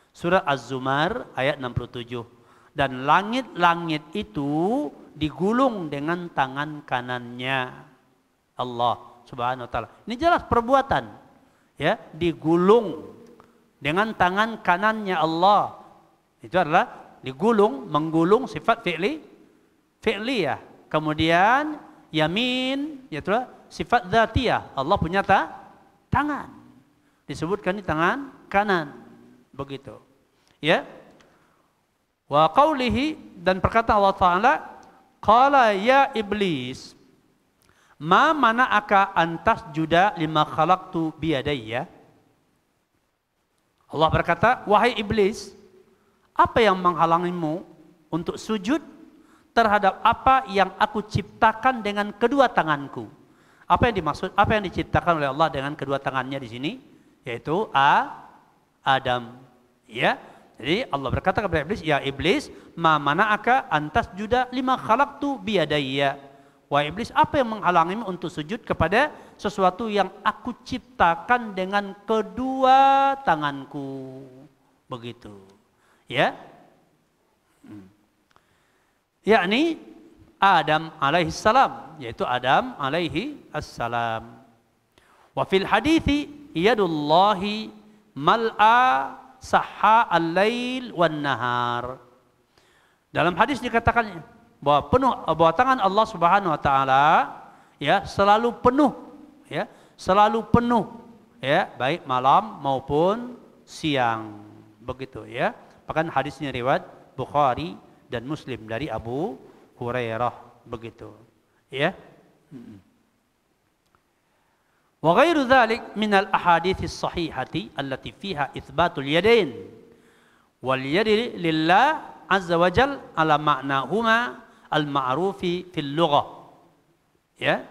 Surah Az-Zumar ayat 67. Dan langit-langit itu digulung dengan tangan kanannya Allah Subhanahu wa taala. Ini jelas perbuatan. Ya, digulung dengan tangan kanannya Allah. Itu adalah digulung, menggulung sifat fi'liyah. Kemudian yamin, yaitu sifat dzatiyah. Allah punya tangan. Disebutkan di tangan kanan. Begitu. Ya. Wa qaulihi, dan perkataan Allah Ta'ala, qala ya iblis, ma mana'aka an tasjuda lima khalaqtu biyadayya. Allah berkata, wahai iblis, apa yang menghalangimu untuk sujud terhadap apa yang aku ciptakan dengan kedua tanganku? Apa yang dimaksud, apa yang diciptakan oleh Allah dengan kedua tangannya di sini? Yaitu Adam. Ya. Jadi Allah berkata kepada iblis, ya iblis, ma mana'aka an tasjuda lima khalaqtu biyadayya. Wahai iblis, apa yang menghalangimu untuk sujud kepada sesuatu yang aku ciptakan dengan kedua tanganku? Begitu. Ya. Yakni Adam alaihi salam, yaitu Adam alaihi assalam. Wa fil hadithi yadullahi mal'a sahha al-lail wan nahar. Dalam hadis dikatakan bahwa tangan Allah Subhanahu wa taala ya selalu penuh, ya, selalu penuh, ya, baik malam maupun siang, begitu ya. Bahkan hadisnya riwayat Bukhari dan Muslim dari Abu Hurairah, begitu ya. Wa ghairu dzalik min al ahadits sahihati allati fiha itsbatul yadain wal yadi lillah azza wa jal ala ma'nahuma al ma'rufi fil lughah, ya.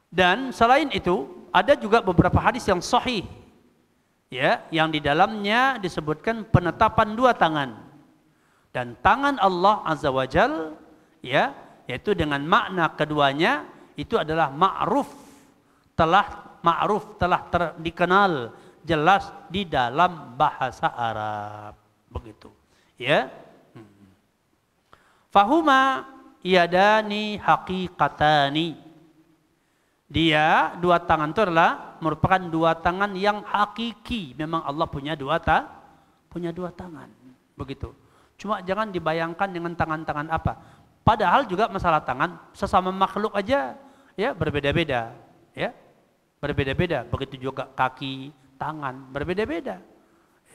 Dan selain itu ada juga beberapa hadis yang sahih, ya, yang di dalamnya disebutkan penetapan dua tangan. Dan tangan Allah Azza wa Jal, ya, yaitu dengan makna keduanya itu adalah ma'ruf, telah dikenal jelas di dalam bahasa Arab, begitu, ya. Fahuma yadani haqiqatani. Dia dua tangan itu adalah merupakan dua tangan yang hakiki. Memang Allah punya dua tangan, begitu. Cuma jangan dibayangkan dengan tangan-tangan apa. Padahal juga masalah tangan sesama makhluk aja, ya, berbeda-beda, ya, berbeda-beda. Begitu juga kaki, tangan berbeda-beda,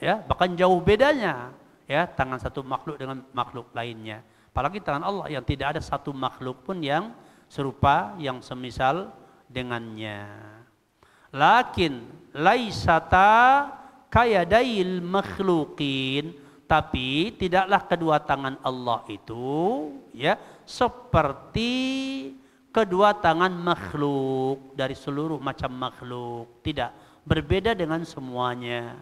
ya, bahkan jauh bedanya, ya, tangan satu makhluk dengan makhluk lainnya. Apalagi tangan Allah yang tidak ada satu makhluk pun yang serupa, yang semisal dengannya. Lakin laisata kayadail makhluqin, tapi tidaklah kedua tangan Allah itu, ya, seperti kedua tangan makhluk dari seluruh macam makhluk. Tidak, berbeda dengan semuanya.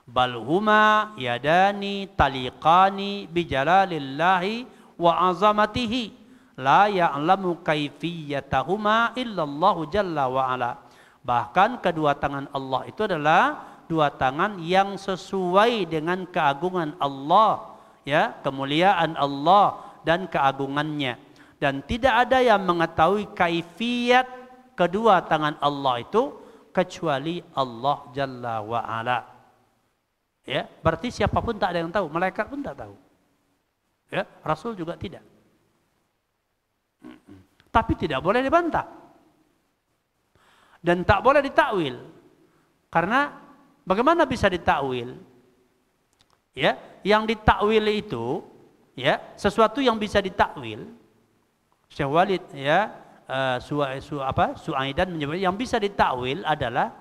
Bal huma yadani taliqani bijalalillahi wa azamatihi la ya'lamu kaifiyatahuma illallahu jalla wa ala. Bahkan kedua tangan Allah itu adalah dua tangan yang sesuai dengan keagungan Allah, ya, kemuliaan Allah dan keagungannya. Dan tidak ada yang mengetahui kaifiyat kedua tangan Allah itu kecuali Allah Jalla wa Ala. Ya, berarti siapapun tak ada yang tahu, malaikat pun tak tahu. Ya, Rasul juga tidak. Tapi tidak boleh dibantah. Dan tak boleh ditakwil. Karena bagaimana bisa ditakwil? Ya, yang ditakwil itu, ya, sesuatu yang bisa ditakwil. Syekh Walid, ya, Suaidan menyebut yang bisa ditakwil adalah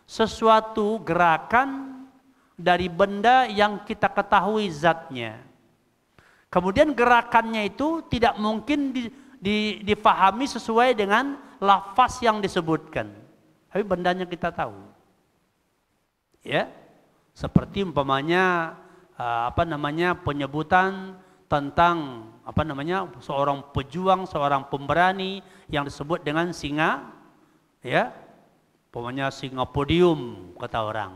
sesuatu gerakan dari benda yang kita ketahui zatnya. Kemudian gerakannya itu tidak mungkin difahami sesuai dengan lafaz yang disebutkan. Tapi bendanya kita tahu. Ya, seperti umpamanya penyebutan tentang seorang pejuang, seorang pemberani yang disebut dengan singa, ya, umpamanya singa podium kata orang,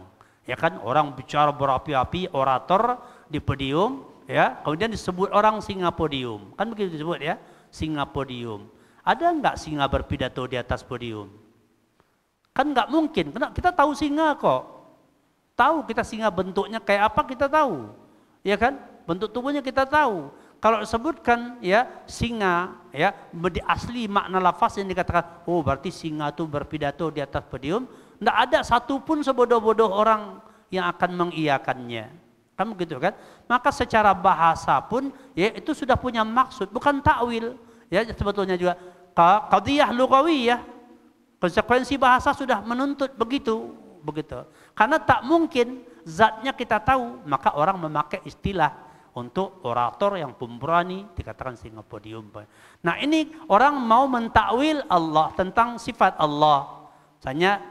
ya kan, orang bicara berapi-api, orator di podium, ya, kemudian disebut orang singa podium, kan begitu disebut, ya, singa podium. Ada enggak singa berpidato di atas podium? Kan enggak mungkin, karena kita tahu singa kok. Tahu kita singa bentuknya kayak apa kita tahu, ya kan? Bentuk tubuhnya kita tahu. Kalau disebutkan, ya, singa, ya, di asli makna lafaz yang dikatakan, oh berarti singa itu berpidato di atas podium, tidak ada satupun sebodoh-bodoh orang yang akan mengiyakannya. Kan begitu kan? Maka secara bahasa pun, ya, itu sudah punya maksud, bukan takwil. Ya, sebetulnya juga qadhiyah lughawiyah. Konsekuensi bahasa sudah menuntut begitu. Karena tak mungkin zatnya kita tahu, maka orang memakai istilah untuk orator yang pemberani dikatakan singa podium. Nah, ini orang mau mentakwil Allah tentang sifat Allah. Misalnya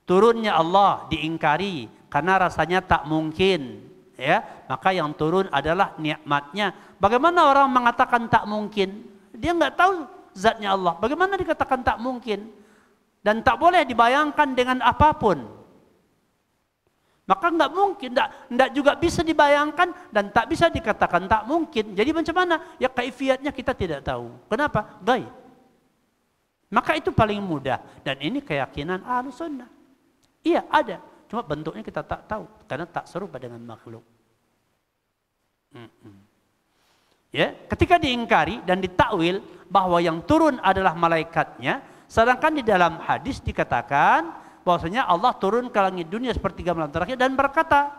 turunnya Allah diingkari karena rasanya tak mungkin, ya, maka yang turun adalah nikmatnya. Bagaimana orang mengatakan tak mungkin? Dia nggak tahu zatnya Allah. Bagaimana dikatakan tak mungkin? Dan tak boleh dibayangkan dengan apapun. Maka enggak mungkin, enggak juga bisa dibayangkan dan tak bisa dikatakan tak mungkin. Jadi macam mana? Ya kaifiatnya kita tidak tahu. Kenapa? Gaib. Maka itu paling mudah. Dan ini keyakinan Ahlussunnah. Iya ada. Cuma bentuknya kita tak tahu. Karena tak serupa dengan makhluk. Ya, ketika diingkari dan ditakwil bahwa yang turun adalah malaikatnya, sedangkan di dalam hadis dikatakan bahwasanya Allah turun ke langit dunia sepertiga malam terakhir dan berkata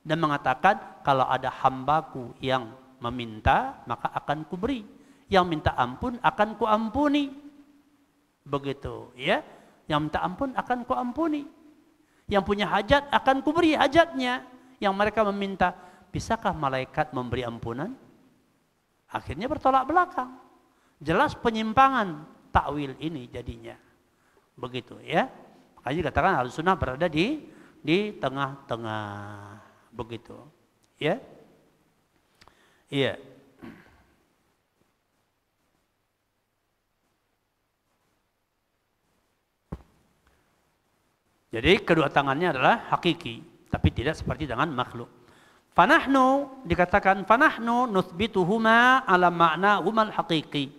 dan mengatakan, kalau ada hambaku yang meminta maka akan kuberi, yang minta ampun akan kuampuni. Begitu, ya. Yang minta ampun akan kuampuni. Yang punya hajat akan kuberi hajatnya. Yang mereka meminta, bisakah malaikat memberi ampunan? Akhirnya bertolak belakang. Jelas penyimpangan takwil ini jadinya. Begitu, ya. Makanya dikatakan Ahlussunnah berada di tengah-tengah. Begitu, ya. Iya. Jadi kedua tangannya adalah hakiki, tapi tidak seperti dengan makhluk. Fanahnu, dikatakan fanahnu nuthbituhuma ala ma'nahumal haqiqi.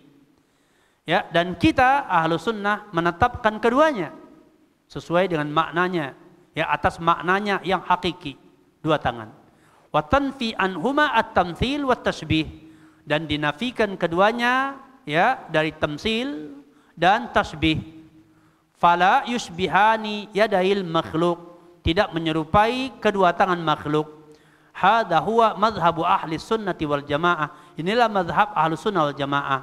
Ya, dan kita Ahlussunnah menetapkan keduanya sesuai dengan maknanya, ya, atas maknanya yang hakiki, dua tangan. Wa tanfi anhuma at-tamtsil wat tasbih, dan dinafikan keduanya, ya, dari tamsil dan tasbih. Fala yusbihani yadail makhluk, tidak menyerupai kedua tangan makhluk. Hadza huwa madhhabu ahli sunnati wal jamaah, inilah madhab ahli sunnah wal jamaah,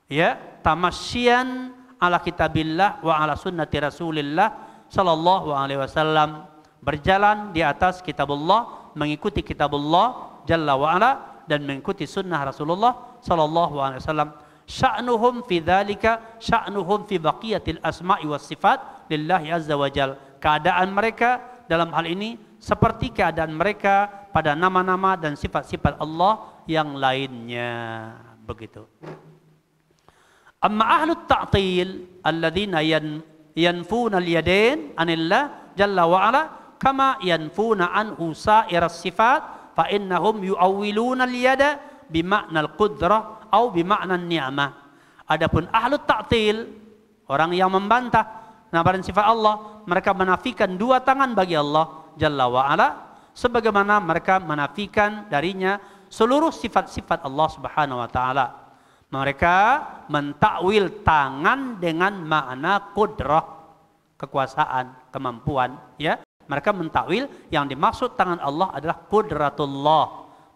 ya, tamassyian ala kitabillah wa ala sunnati rasulillah sallallahu alaihi wasallam, berjalan di atas kitabullah, mengikuti kitabullah jalla wa ala, dan mengikuti sunnah Rasulullah sallallahu alaihi wasallam. Sya'nuhum fi dzalika sya'nuhum fi baqiyatil asma'i was sifat lillahi azza wa jal. Keadaan mereka dalam hal ini seperti keadaan mereka pada nama-nama dan sifat-sifat Allah yang lainnya. Begitu. Amma ahlut ta'til alladzina yanfuna al-yadain anillah jalla wa ala kama yanfuna anhu sa'iras sifat fa innahum yu'awwiluna al-yada bima'na al-qudrah atau bima'na ni'mah. Adapun ahlut ta'til, orang yang membantah nama dan sifat Allah, mereka menafikan dua tangan bagi Allah jalla wa ala, sebagaimana mereka menafikan darinya seluruh sifat-sifat Allah Subhanahu wa taala. Mereka mentakwil tangan dengan makna qudrah, kekuasaan, kemampuan, ya. Mereka mentakwil yang dimaksud tangan Allah adalah qudratullah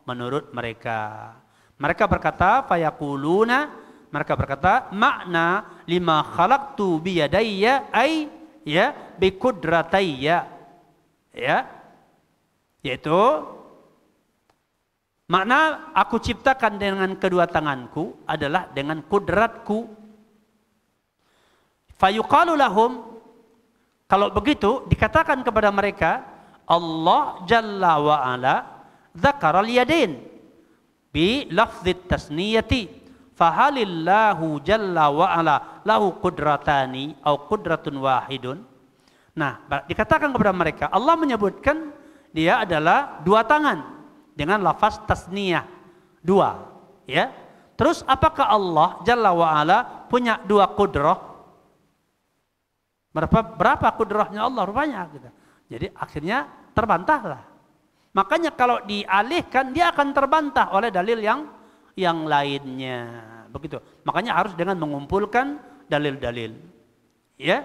menurut mereka. Mereka berkata fayaquluna, mereka berkata makna lima khalaqtu biyadayya ay, ya, bi qudratayya, ya, yaitu makna aku ciptakan dengan kedua tanganku adalah dengan kudratku. Fayuqalu lahum, kalau begitu dikatakan kepada mereka, Allah jalla wa ala dzakara al-yadain bi lafdzi tasniyati fahalillahu jalla wa ala lahu qudratani au qudratun wahidun. Nah, dikatakan kepada mereka, Allah menyebutkan dia adalah dua tangan dengan lafaz tasniyah, dua, ya. Terus apakah Allah jalla wa ala punya dua qudrah? Berapa qudrahnya Allah rupanya gitu. Jadi akhirnya terbantahlah. Makanya kalau dialihkan dia akan terbantah oleh dalil yang lainnya. Begitu. Makanya harus dengan mengumpulkan dalil-dalil. Ya.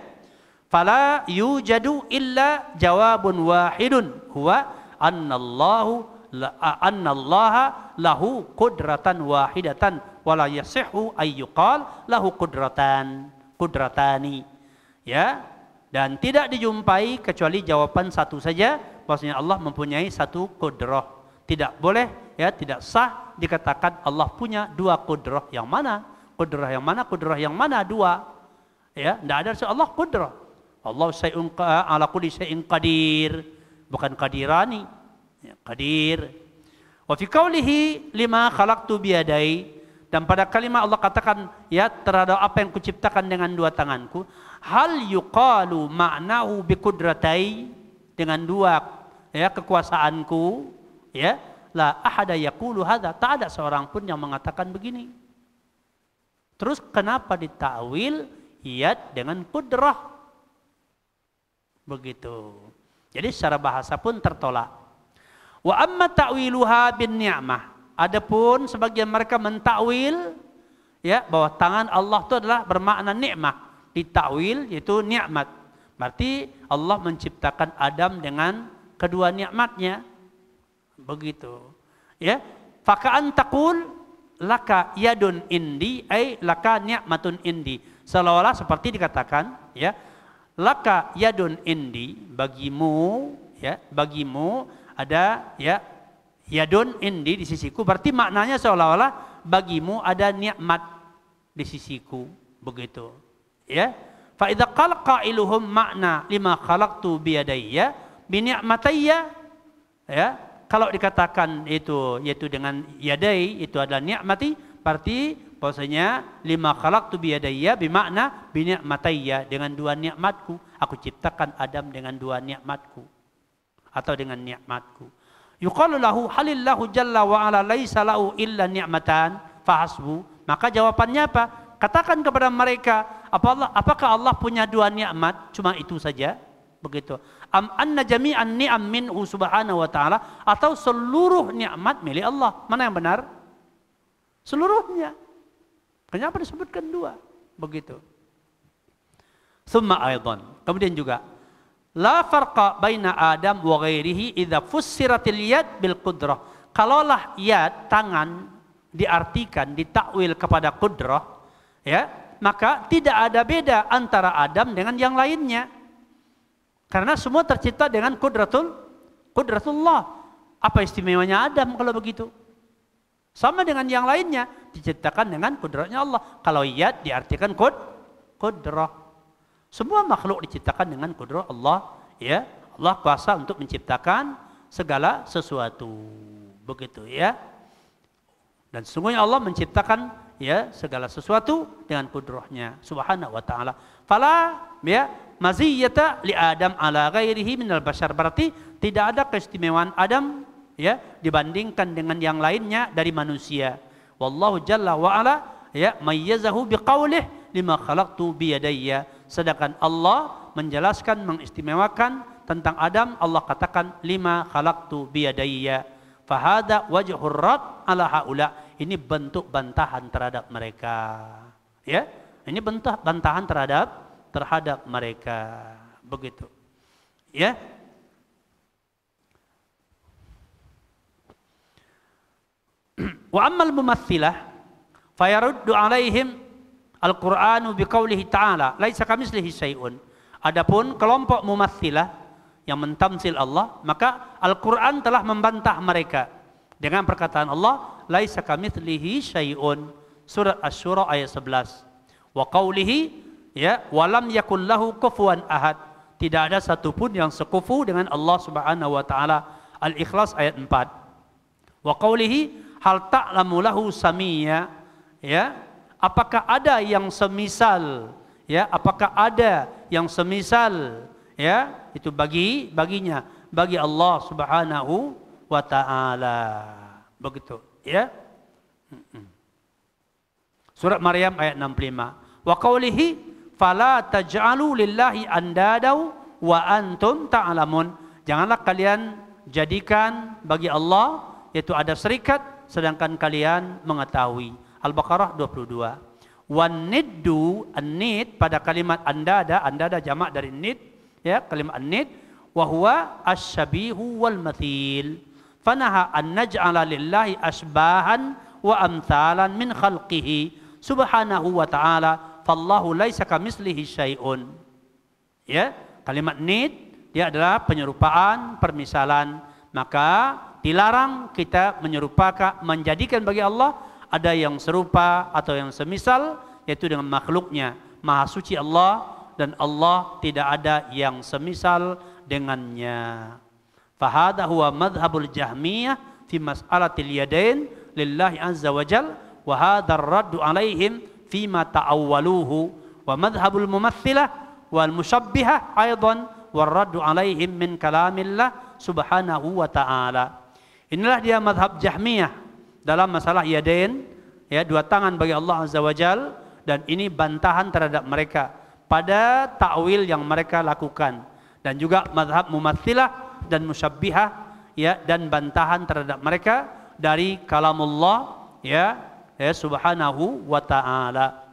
Fala yujadu illa jawabun wahidun huwa annallaha lahu qudratan wahidatan wala yasihhu ayyuqal lahu qudratani. Ya. Dan tidak dijumpai kecuali jawaban satu saja, bahwasanya Allah mempunyai satu qudrah. Tidak boleh, ya, tidak sah dikatakan Allah punya dua qudrah. Yang mana? Qudrah yang mana? Qudrah yang mana? Dua. Ya, tidak ada Allah qudrah. Allah syai'un ala kulli syai'in qadir, bukan qadirani. Ya, qadir. Wa fi qaulihi lima khalaqtu biyadai, dan pada kalimat Allah katakan, ya, terhadap apa yang kuciptakan dengan dua tanganku. Hal yuqalu ma'nahu biqudratai, dengan dua, ya, kekuasaanku, ya, la ahada yaqulu hadza, tak ada seorang pun yang mengatakan begini. Terus kenapa ditakwil yad dengan qudrah? Begitu. Jadi secara bahasa pun tertolak. Wa amma ta'wiluha bin ni'mah, Adapun sebagian mereka mentakwil ya bahwa tangan Allah itu adalah bermakna nikmat, ditakwil yaitu nikmat. Berarti Allah menciptakan Adam dengan kedua nikmatnya. Begitu. Ya. Faka'an taqul laka yadun indi ay laka ni'matun indi. Seolah-olah seperti dikatakan ya, laka yadun indi, bagimu ya, bagimu ada ya yadun indi di sisiku, berarti maknanya seolah-olah bagimu ada nikmat di sisiku, begitu. Ya. Fa idza qala qailuhum makna lima khalaqtu bi yadayya bi ni'matayya, ya. Kalau dikatakan itu yaitu dengan yadai itu adalah nikmati, berarti bahwasanya lima khalaqtu bi yadayya bermakna bi ni'matayya, dengan dua nikmatku aku ciptakan Adam dengan dua nikmatku atau dengan nikmatku. Yuqalu lahu halillahu jalla wa ala laisa lahu illa ni'matan fahasbu. Maka jawabannya apa? Katakan kepada mereka, apakah Allah punya dua nikmat cuma itu saja? Begitu. Am anna jami'an ni'am minhu subhanahu wa ta'ala, atau seluruh nikmat milik Allah? Mana yang benar? Seluruhnya. Kenapa disebutkan dua? Begitu. Summa aidan. Kemudian juga la farqa baina Adam wa ghairihi idza fussiratil yad bil qudrah. Kalaulah yad, tangan, diartikan, ditakwil kepada qudrah, ya, maka tidak ada beda antara Adam dengan yang lainnya. Karena semua tercipta dengan qudratullah. Apa istimewanya Adam kalau begitu? Sama dengan yang lainnya, diciptakan dengan qudratnya Allah. Kalau yad diartikan qudrah. Semua makhluk diciptakan dengan qudrat Allah, ya. Allah kuasa untuk menciptakan segala sesuatu. Begitu, ya. Dan sesungguhnya Allah menciptakan ya segala sesuatu dengan qudrahnya subhanahu wa ta'ala. Fala ya maziyata li Adam ala ghairihi minal bashar, berarti tidak ada keistimewaan Adam ya dibandingkan dengan yang lainnya dari manusia. Wallahu jalla wa ala ya mayyazahu biqaulih lima khalaqtu bi yadayya. Sedangkan Allah menjelaskan, mengistimewakan tentang Adam, Allah katakan lima khalaqtu bi yadayya. Fahada wajhur rad ala haula. Ini bentuk bantahan terhadap mereka. Ya, ini bentuk bantahan terhadap mereka. Begitu. Ya. Wa ammal mumattsilah fayaruddu alaihim al-Qur'anu biqaulihi ta'ala laisa kamitslihi syai'un. Adapun kelompok mumatsilah yang mentamsil Allah, maka Al-Qur'an telah membantah mereka dengan perkataan Allah laisa kamitslihi syai'un, surat Asy-Syura ayat 11. Wa qaulihi ya walam yakul lahu kufuwan ahad, tidak ada satupun yang sekufu dengan Allah Subhanahu wa taala. Al-Ikhlas ayat 4. Wa qaulihi hal ta'lamu lahu samiyya, ya apakah ada yang semisal, ya apakah ada yang semisal, ya itu baginya, bagi Allah Subhanahu wa ta'ala. Begitu, ya. Surat Maryam ayat 65. Wa qaulihi fala taj'alu lillahi andadaw wa antum ta'lamun. Janganlah kalian jadikan bagi Allah yaitu ada serikat sedangkan kalian mengetahui. Al-Baqarah 22. Wan niddu, an-nid pada kalimat andada jamak dari nid, ya kalimat an-nid, wa huwa asy-syabihu wal mathil. Fanaha an naj'ala lillahi asbahan wa amthalan min khalqihi subhanahu wa ta'ala fallahu laisa kamitslihi syai'un. Ya, kalimat nid dia adalah penyerupaan, permisalan. Maka dilarang kita menyerupakan, menjadikan bagi Allah ada yang serupa atau yang semisal yaitu dengan makhluknya. Maha suci Allah dan Allah tidak ada yang semisal dengannya. Fahada huwa madhhabul Jahmiyah fi mas'alatil yadain lillahi azza wa jal wa hadha ar-raddu alaihim fima ta'awwaluhu wa madhhabul mumatsilah wal musyabbihah aidan war raddu alaihim min kalamillah subhanahu wa ta'ala. Inilah dia madhab Jahmiyah dalam masalah yadain, ya dua tangan bagi Allah azza wa jal, dan ini bantahan terhadap mereka pada ta'wil yang mereka lakukan, dan juga madhab mumatsilah dan musyabbihah ya dan bantahan terhadap mereka dari kalamullah ya subhanahu wa ta'ala.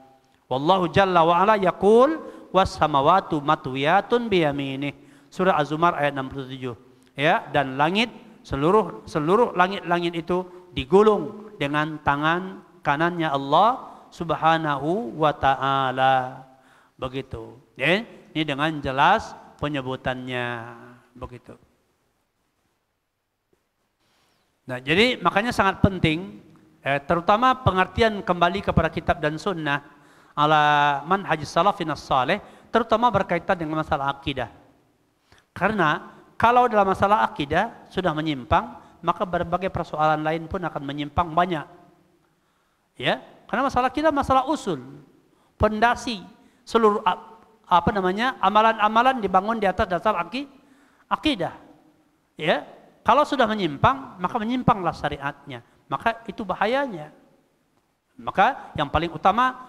Wallahu jalla wa ala yaqul was samawati matwiyatun bi yaminih. Surah Az-Zumar ayat 67. Ya, dan langit seluruh langit-langit itu digulung dengan tangan kanannya Allah subhanahu wa ta'ala. Begitu. Ya, ini dengan jelas penyebutannya. Begitu. Nah, jadi makanya sangat penting terutama pengertian kembali kepada kitab dan sunnah ala manhaj salafin as-salih, terutama berkaitan dengan masalah akidah. Karena kalau dalam masalah akidah sudah menyimpang, maka berbagai persoalan lain pun akan menyimpang banyak. Ya, karena masalah akidah masalah usul, pondasi seluruh amalan-amalan dibangun di atas dasar akidah. Ya, kalau sudah menyimpang, maka menyimpanglah syariatnya. Maka itu bahayanya. Maka yang paling utama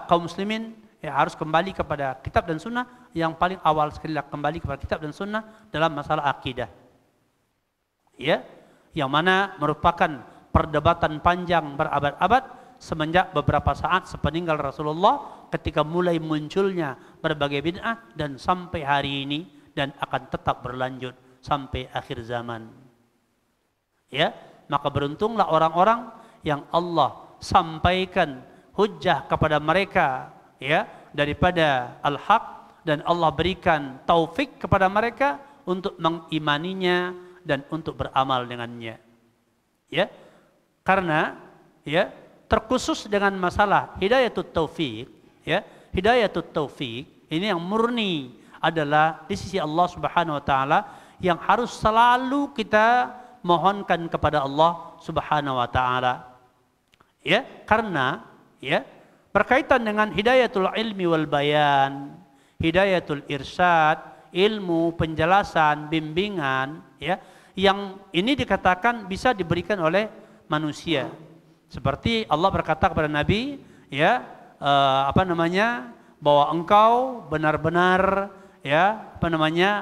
kaum muslimin harus kembali kepada kitab dan sunnah. Yang paling awal sekali kembali kepada kitab dan sunnah dalam masalah akidah. Ya, yang mana merupakan perdebatan panjang berabad-abad semenjak beberapa saat sepeninggal Rasulullah ketika mulai munculnya berbagai bid'ah dan sampai hari ini dan akan tetap berlanjut sampai akhir zaman. Ya, maka beruntunglah orang-orang yang Allah sampaikan hujjah kepada mereka ya daripada al-haq dan Allah berikan taufik kepada mereka untuk mengimaninya dan untuk beramal dengannya. Ya. Karena ya terkhusus dengan masalah hidayatut taufik ya, hidayatut taufik ini yang murni adalah di sisi Allah Subhanahu wa taala yang harus selalu kita mohonkan kepada Allah Subhanahu wa taala. Ya, karena ya berkaitan dengan hidayatul ilmi wal bayan, hidayatul irsyad, ilmu, penjelasan, bimbingan, ya, yang ini dikatakan bisa diberikan oleh manusia. Seperti Allah berkata kepada Nabi, ya, bahwa engkau benar-benar, ya,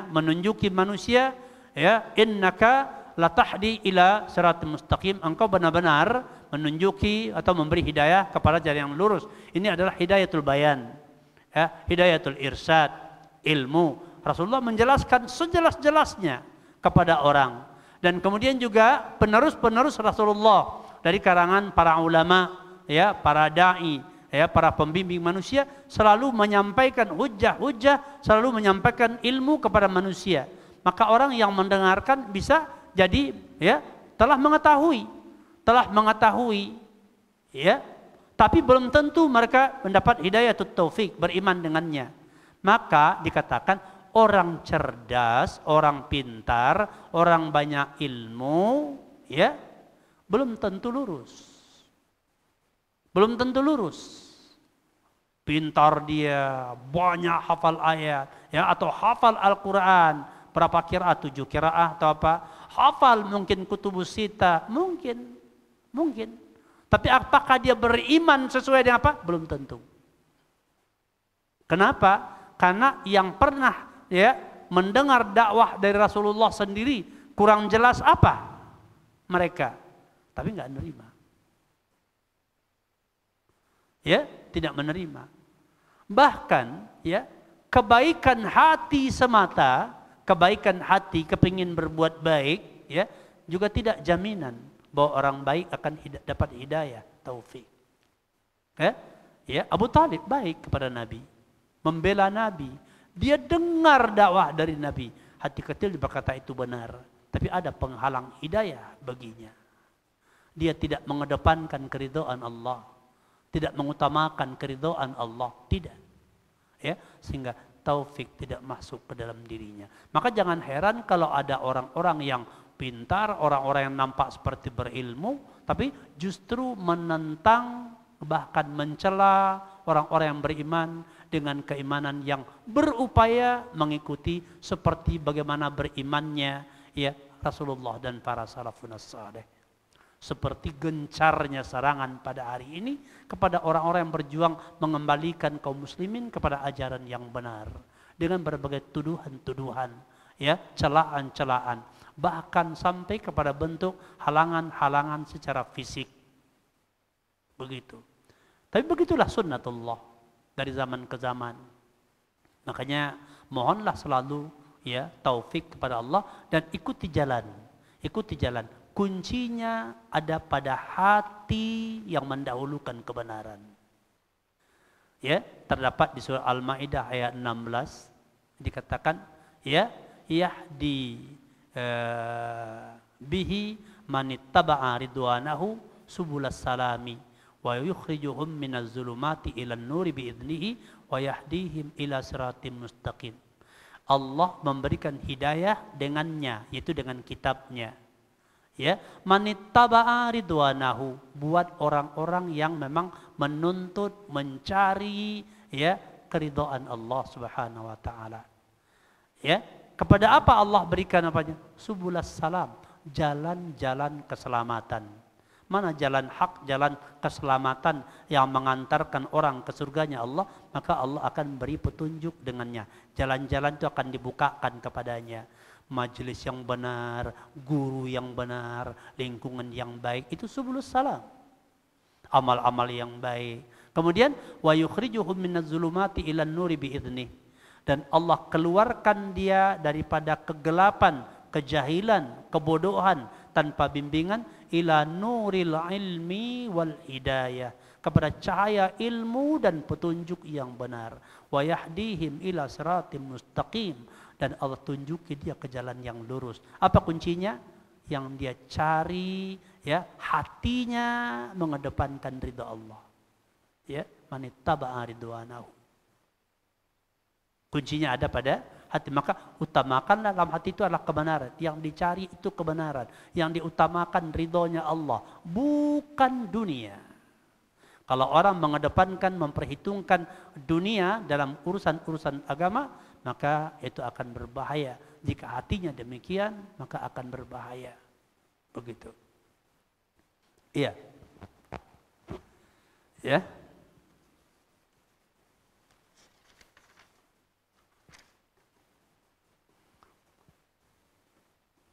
menunjuki manusia, ya, innaka latahdi ila siratal mustaqim, engkau benar-benar menunjuki atau memberi hidayah kepada jalan yang lurus. Ini adalah hidayatul bayan, ya, hidayatul irsyad, ilmu. Rasulullah menjelaskan sejelas-jelasnya kepada orang. Dan kemudian juga penerus-penerus Rasulullah dari kalangan para ulama, ya, para dai, ya, para pembimbing manusia selalu menyampaikan hujjah-hujjah, selalu menyampaikan ilmu kepada manusia. Maka orang yang mendengarkan bisa jadi, ya, telah mengetahui, ya, tapi belum tentu mereka mendapat hidayatut taufik, beriman dengannya. Maka dikatakan orang cerdas, orang pintar, orang banyak ilmu, ya, belum tentu lurus. Belum tentu lurus. Pintar dia, banyak hafal ayat, ya, atau hafal Al-Quran, berapa qiraat, 7 qiraat atau apa, hafal mungkin kutubus sita, mungkin. Tapi apakah dia beriman sesuai dengan apa? Belum tentu. Kenapa? Karena yang pernah, ya, mendengar dakwah dari Rasulullah sendiri kurang jelas apa mereka, tapi nggak menerima. Ya, tidak menerima. Bahkan, ya, kebaikan hati semata, kebaikan hati, kepingin berbuat baik, ya, juga tidak jaminan bahwa orang baik akan dapat hidayah, taufik. Ya, Abu Talib baik kepada Nabi, membela Nabi, dia dengar dakwah dari Nabi, hati kecil berkata itu benar, tapi ada penghalang hidayah baginya. Dia tidak mengedepankan keridhaan Allah, tidak mengutamakan keridhaan Allah, tidak. Ya, sehingga taufik tidak masuk ke dalam dirinya. Maka jangan heran kalau ada orang-orang yang pintar, orang-orang yang nampak seperti berilmu, tapi justru menentang, bahkan mencela orang-orang yang beriman dengan keimanan yang berupaya mengikuti seperti bagaimana berimannya, ya, Rasulullah dan para salafun saleh. Seperti gencarnya serangan pada hari ini kepada orang-orang yang berjuang mengembalikan kaum muslimin kepada ajaran yang benar dengan berbagai tuduhan-tuduhan, ya, celaan-celaan. bahkan sampai kepada bentuk halangan-halangan secara fisik. Begitu. Tapi begitulah sunnatullah dari zaman ke zaman. Makanya mohonlah selalu ya taufik kepada Allah dan ikuti jalan. Ikuti jalan. Kuncinya ada pada hati yang mendahulukan kebenaran. Ya, terdapat di surah Al-Maidah ayat 16 dikatakan ya yahdi bihi manittaba'a ridwanahu subulas salami wa yukhrijuhum minaz zulumati ilan nuri biidnihi wa yahdihim ila siratim mustaqim. Allah memberikan hidayah dengannya, yaitu dengan kitabnya. Ya, manittaba'a ridwanahu, buat orang-orang yang memang menuntut, mencari ya keridhaan Allah Subhanahu wa taala. Ya, kepada apa Allah berikan apanya? Subulas salam, jalan-jalan keselamatan. Mana jalan hak, jalan keselamatan yang mengantarkan orang ke surganya Allah, maka Allah akan beri petunjuk dengannya. Jalan-jalan itu akan dibukakan kepadanya. Majelis yang benar, guru yang benar, lingkungan yang baik, itu subulus salam. Amal-amal yang baik. Kemudian wa yukhrijuhum minaz zulumati ilan nuri biidnih. Dan Allah keluarkan dia daripada kegelapan, kejahilan, kebodohan tanpa bimbingan ila nuril ilmi wal hidayah, kepada cahaya ilmu dan petunjuk yang benar. Wa yahdihim ila siratim mustaqim, dan Allah tunjuki dia ke jalan yang lurus. Apa kuncinya? Yang dia cari ya, hatinya mengedepankan ridha Allah. Ya, manittaba'a ridwanahu. Kuncinya ada pada hati. Maka utamakanlah dalam hati itu adalah kebenaran. Yang dicari itu kebenaran. Yang diutamakan ridhonya Allah, bukan dunia. Kalau orang mengedepankan, memperhitungkan dunia dalam urusan-urusan agama, maka itu akan berbahaya. Jika hatinya demikian, maka akan berbahaya. Begitu. Iya. Ya.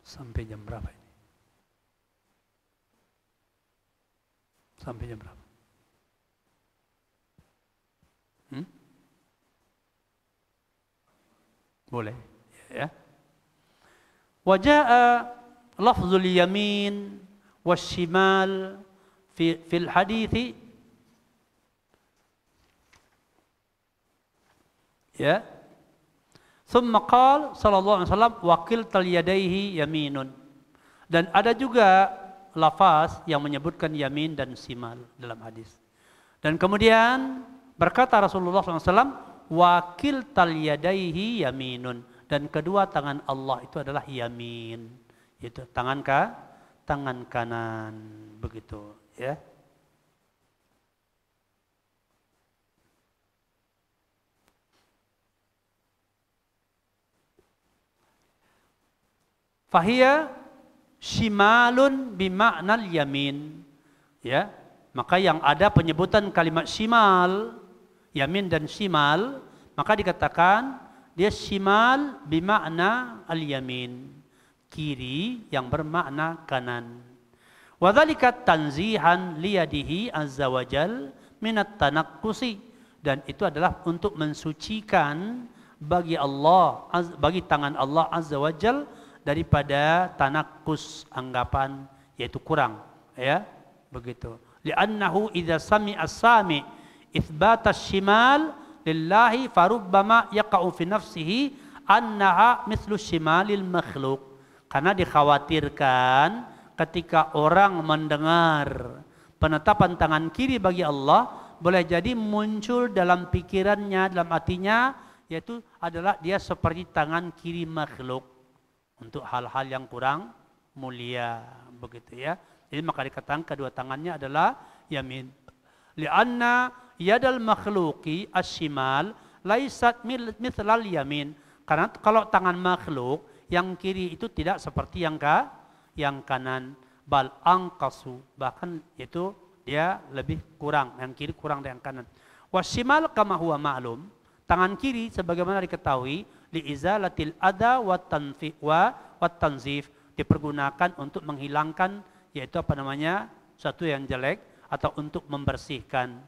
Sampai jam berapa ini? Sampai jam berapa? Boleh, ya. Waja'a lafzul yamin washimal fil hadithi, ya. Thumma qala sallallahu alaihi wasallam wakiltal yadaihi yaminun. Dan ada juga lafaz yang menyebutkan yamin dan shimal dalam hadis. Dan kemudian berkata Rasulullah SAW, wakiltal yadaihi yaminun. Dan kedua tangan Allah itu adalah yamin. Itu tangan kanan. Begitu, ya. Fahiya shimalun bima'nal yamin. Ya, maka yang ada penyebutan kalimat shimal, yamin dan shimal, maka dikatakan dia shimal bima'na al-yamin, kiri yang bermakna kanan. Wa dzalika tanzihan liyadihi azza wajal minat tanaqqusi, dan itu adalah untuk mensucikan bagi Allah, bagi tangan Allah azza wajal daripada tanakkus, anggapan yaitu kurang, ya, begitu. Li'annahu idza sami'a as-sami' itsbat asy-shimal lillahi farubbama yaqa'u fi nafsihi annaha mithlu shimalil makhluq. Karena dikhawatirkan ketika orang mendengar penetapan tangan kiri bagi Allah, boleh jadi muncul dalam pikirannya, dalam hatinya, yaitu adalah dia seperti tangan kiri makhluk untuk hal-hal yang kurang mulia, begitu ya. Jadi maka dikatakan kedua tangannya adalah yamin. Li'anna yadal makhluqi asyimal laisat mithlal yamin. Karena kalau tangan makhluk yang kiri itu tidak seperti yang kanan, bal angkasu, bahkan itu dia lebih kurang, yang kiri kurang dari yang kanan. Wasyimal kama huwa ma'lum, tangan kiri sebagaimana diketahui, li izalatil adha wa tanzif, dipergunakan untuk menghilangkan, yaitu apa namanya, sesuatu yang jelek atau untuk membersihkan.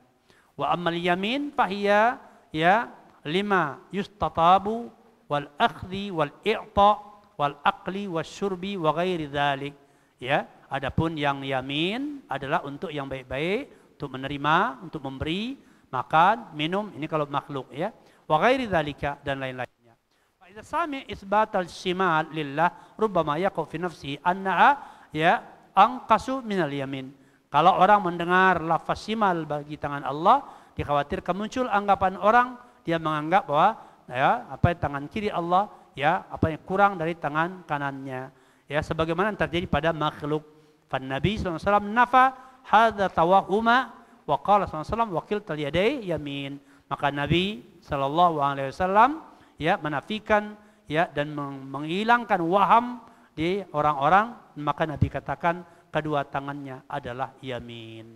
Wa ammal yamin fahiya ya lima yustatabu wal akhdhi wal i'ta wal aqli wasyurbi wa ghairi dzalik. Ya, adapun yang yamin adalah untuk yang baik-baik, untuk menerima, untuk memberi, makan, minum, ini kalau makhluk ya. Wa ghairi dzalika dan lain-lainnya. Fa idza sami isbatal shimal lillah rubbama yaqau fi nafsihi annaha ya anqasu minal yamin. Kalau orang mendengar lafaz shimal bagi tangan Allah, dikhawatirkan muncul anggapan orang, dia menganggap bahwa ya apa tangan kiri Allah ya apa yang kurang dari tangan kanannya. Ya sebagaimana yang terjadi pada makhluk. Fan Nabi SAW nafa hadza tawahuma wa qala SAW wakiltal yadai yamin. Maka Nabi SAW ya menafikan ya dan menghilangkan waham di orang-orang, maka Nabi katakan kedua tangannya adalah yamin.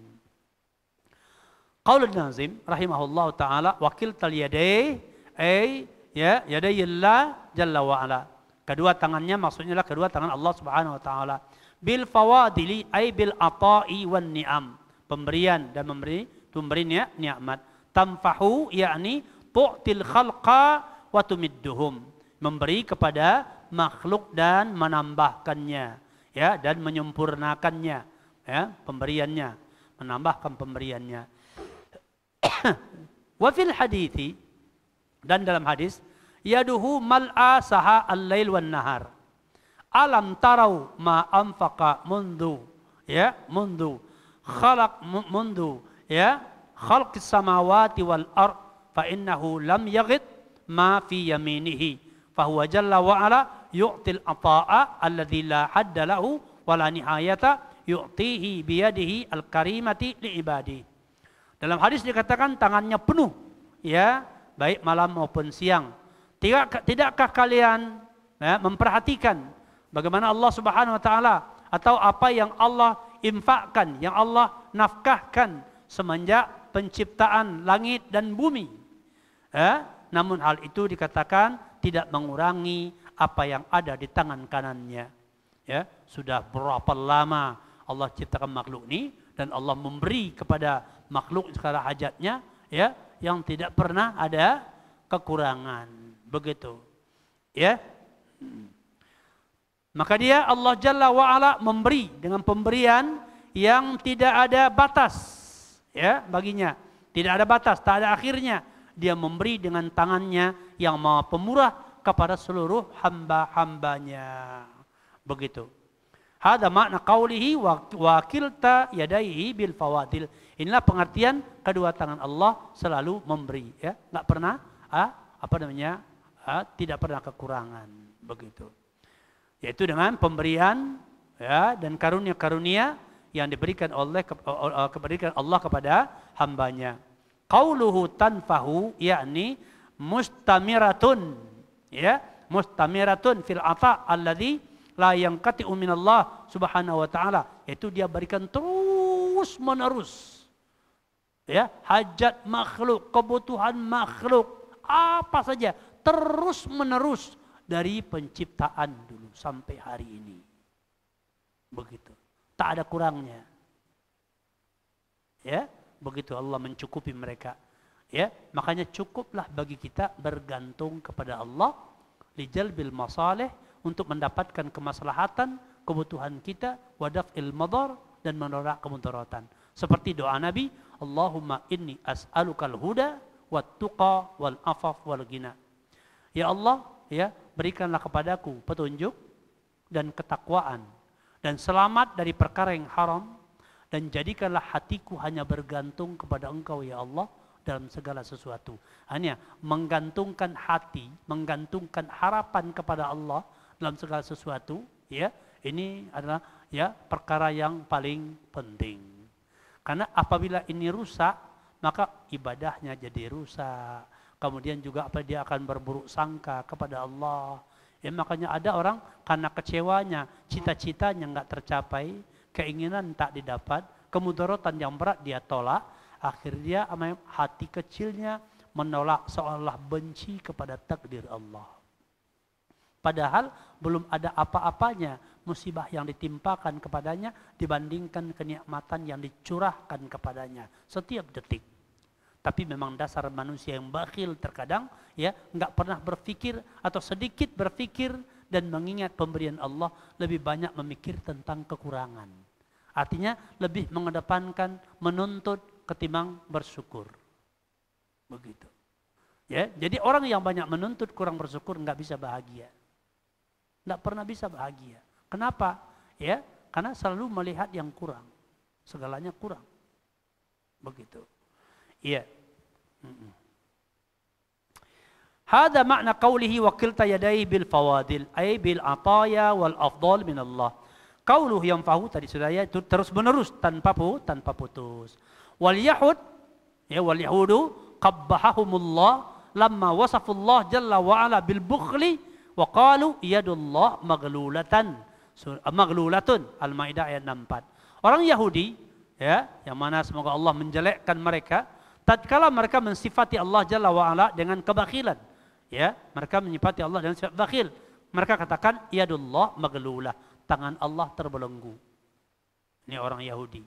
Qaulun Nazim rahimahullahu taala wakiltal yadai ay ya yadayillah jalla wa ala. Kedua tangannya maksudnya adalah kedua tangan Allah Subhanahu wa taala. Bil fawadili ay bil ata'i wan ni'am. Pemberian dan memberinya nikmat. Tamfahu yakni tu'til khalqa wa tumidduhum. Memberi kepada makhluk dan menambahkannya ya dan menyempurnakannya ya pemberiannya, menambahkan pemberiannya. Wa fil hadithi dan dalam hadis yaduhu mal'a saha al-lail wan nahar. Alam tarau ma anfaqa mundu ya mundu khalaq mundu ya khalqis samawati wal ard fa innahu lam yaghid ma fi yaminihi fa huwa jalla wa ala yu'til ata'a alladhi la hadda lahu wa la nihayata yu'tihi bi yadihi al-karimati li ibadihi. Dalam hadis dikatakan tangannya penuh ya baik malam maupun siang. Tidakkah kalian ya, memperhatikan bagaimana Allah Subhanahu wa taala atau apa yang Allah infakkan, yang Allah nafkahkan semenjak penciptaan langit dan bumi. Ya, namun hal itu dikatakan tidak mengurangi apa yang ada di tangan kanannya. Ya, sudah berapa lama Allah ciptakan makhluk ini dan Allah memberi kepada makhluk segala hajatnya ya yang tidak pernah ada kekurangan. Begitu. Ya. Maka dia Allah Jalla wa ala memberi dengan pemberian yang tidak ada batas ya baginya. Tidak ada batas, tak ada akhirnya. Dia memberi dengan tangannya yang Maha Pemurah kepada seluruh hamba-hambanya. Begitu. Hada makna qaulihi wakilta yadaihi bil fawadil. Inilah pengertian kedua tangan Allah selalu memberi ya. Enggak pernah tidak pernah kekurangan begitu. Yaitu dengan pemberian ya dan karunia-karunia yang diberikan Allah kepada hambanya. Qauluhu tanfahu yakni mustamiratun ya mustamiratun fil ata alladhi la yanqati'u minallah subhanahu wa ta'ala, yaitu dia berikan terus menerus ya hajat makhluk, kebutuhan makhluk apa saja terus menerus dari penciptaan dulu sampai hari ini. Begitu. Tak ada kurangnya. Ya, begitu Allah mencukupi mereka. Ya, makanya cukuplah bagi kita bergantung kepada Allah lijalbil masalih untuk mendapatkan kemaslahatan, kebutuhan kita, wadaf'il madar dan menolak kemudaratan. Seperti doa Nabi, Allahumma inni as'alukal huda wat tuqa wal afaf wal ghina. Ya Allah, ya, berikanlah kepadaku petunjuk dan ketakwaan dan selamat dari perkara yang haram dan jadikanlah hatiku hanya bergantung kepada Engkau ya Allah dalam segala sesuatu. Hanya menggantungkan hati, menggantungkan harapan kepada Allah dalam segala sesuatu, ya, ini adalah ya perkara yang paling penting. Karena apabila ini rusak, maka ibadahnya jadi rusak. Kemudian juga apa dia akan berburuk sangka kepada Allah. Ya, makanya ada orang karena kecewanya, cita-citanya enggak tercapai, keinginan tak didapat, kemudaratan yang berat dia tolak, akhirnya hati kecilnya menolak seolah benci kepada takdir Allah. Padahal belum ada apa-apanya musibah yang ditimpakan kepadanya dibandingkan kenikmatan yang dicurahkan kepadanya setiap detik. Tapi memang dasar manusia yang bakhil terkadang ya enggak pernah berpikir atau sedikit berpikir dan mengingat pemberian Allah, lebih banyak memikir tentang kekurangan. Artinya lebih mengedepankan menuntut ketimbang bersyukur. Begitu. Ya, jadi orang yang banyak menuntut kurang bersyukur enggak bisa bahagia. Enggak pernah bisa bahagia. Kenapa? Ya, karena selalu melihat yang kurang. Segalanya kurang. Begitu. Iya. Hada makna qawlihi wa kilta yadayhi bil fawadil ay bil ataya wal afdal min Allah. Qauluhu yanfahu tadi sudah ya, itu terus menerus tanpa putus. Wal yahud ya wal yahudu qabbahahumullah lamma wasafullah jalla wa ala bil bukhli wa qalu yadullah maghlulatun Al-Maidah ayat 64. Orang Yahudi ya yang mana semoga Allah menjelekkan mereka tatkala mereka mensifati Allah jalla wa ala dengan kebakhilan. Ya, mereka menyifati Allah dengan sifat bakhil. Mereka katakan yadullah maghlulah, tangan Allah terbelenggu. Ini orang Yahudi.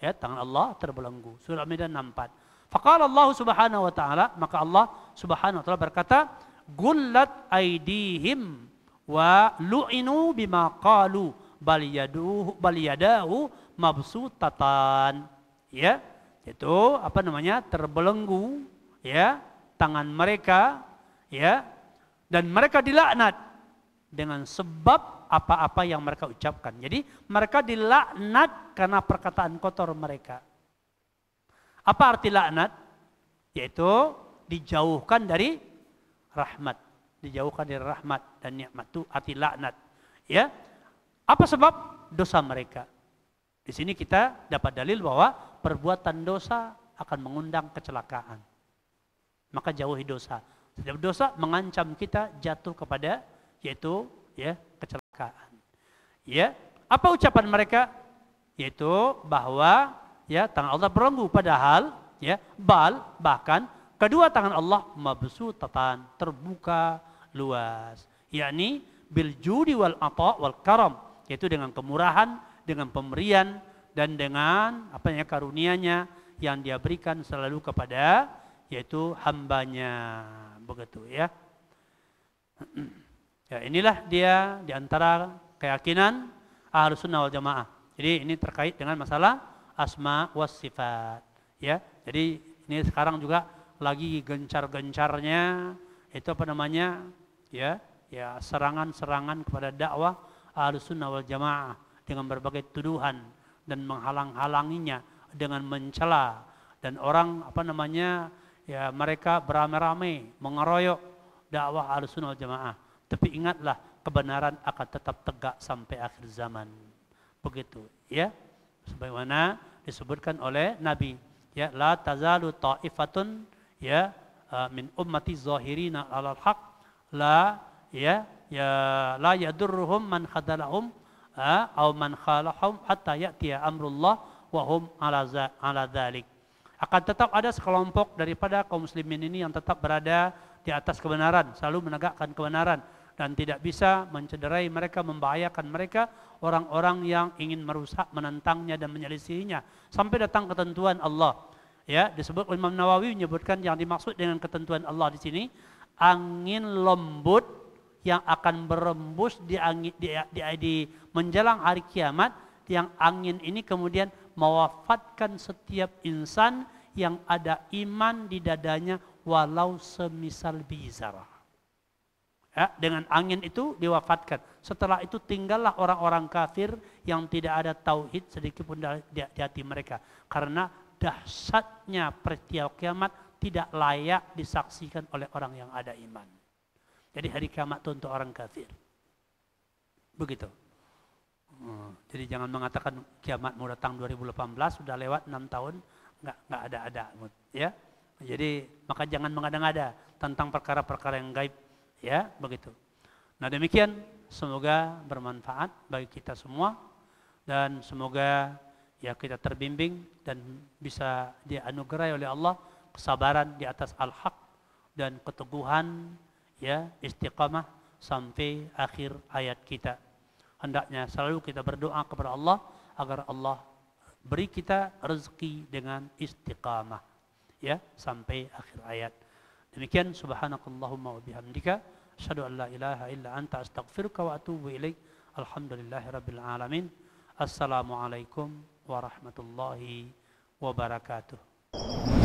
Ya, tangan Allah terbelenggu. Surah Al-Maidah 64. Faqala Allah Subhanahu wa taala, maka Allah Subhanahu wa taala berkata, "Gullat aydihim wa lu'inu bima qalu bal yadahu mabsutatan." Ya, itu apa namanya? Terbelenggu ya tangan mereka ya, dan mereka dilaknat dengan sebab apa-apa yang mereka ucapkan. Jadi mereka dilaknat karena perkataan kotor mereka. Apa arti laknat? Yaitu dijauhkan dari rahmat, dijauhkan dari rahmat dan nikmat, itu arti laknat. Ya, apa sebab? Dosa mereka. Di sini kita dapat dalil bahwa perbuatan dosa akan mengundang kecelakaan. Maka jauhi dosa. Setiap dosa mengancam kita jatuh kepada yaitu ya kecelakaan. Ya, apa ucapan mereka? Yaitu bahwa ya tangan Allah berenggu, padahal ya bahkan kedua tangan Allah mabsutatan, terbuka luas. Yakni bil judi wal ata wal karam, yaitu dengan kemurahan, dengan pemberian dan dengan apa ya karunia-Nya yang dia berikan selalu kepada yaitu hambanya. Begitu ya. Ya, inilah dia diantara keyakinan Ahlus Sunnah wal Jamaah. Jadi ini terkait dengan masalah asma was sifat. Ya, jadi ini sekarang juga lagi gencar-gencarnya itu apa namanya? Ya, serangan-serangan kepada dakwah Ahlus Sunnah wal Jamaah dengan berbagai tuduhan dan menghalang-halanginya dengan mencela, dan orang apa namanya? Ya, mereka beramai-ramai mengeroyok dakwah Ahlussunnah wal Jamaah. Tapi ingatlah, kebenaran akan tetap tegak sampai akhir zaman. Begitu, ya. Sebagaimana disebutkan oleh Nabi, ya, la tazalu ta'ifatun ya min ummati zahirina 'alal haq la la yadurruhum man khadalahum aw man khalahum hatta ya'tiya amrullah wa hum ala dzalik. Akan tetap ada sekelompok daripada kaum muslimin ini yang tetap berada di atas kebenaran, selalu menegakkan kebenaran, dan tidak bisa mencederai mereka, membahayakan mereka, orang-orang yang ingin merusak, menentangnya dan menyelisihinya sampai datang ketentuan Allah. Ya, disebut Imam Nawawi menyebutkan yang dimaksud dengan ketentuan Allah di sini angin lembut yang akan berembus di menjelang hari kiamat, yang angin ini kemudian mewafatkan setiap insan yang ada iman di dadanya walau semisal bizarah. Ya, dengan angin itu diwafatkan. Setelah itu tinggallah orang-orang kafir yang tidak ada tauhid sedikit pun di hati mereka. Karena dahsyatnya peristiwa kiamat tidak layak disaksikan oleh orang yang ada iman. Jadi hari kiamat itu untuk orang kafir. Begitu. Jadi jangan mengatakan kiamat mau datang 2018, sudah lewat 6 tahun, nggak ada, ya. Jadi maka jangan mengada-ngada tentang perkara-perkara yang gaib, ya, begitu. Nah demikian, semoga bermanfaat bagi kita semua dan semoga ya kita terbimbing dan bisa dianugerahi oleh Allah kesabaran di atas al-haq dan keteguhan, ya, istiqamah sampai akhir ayat kita. Hendaknya selalu kita berdoa kepada Allah agar Allah beri kita rezeki dengan istiqamah, ya, sampai akhir ayat. Demikian, subhanakallahumma wa bihamdika asyhadu an la ilaha illa anta astaghfiruka wa atubu ilaik. Alhamdulillahirabbil alamin. Assalamualaikum warahmatullahi wabarakatuh.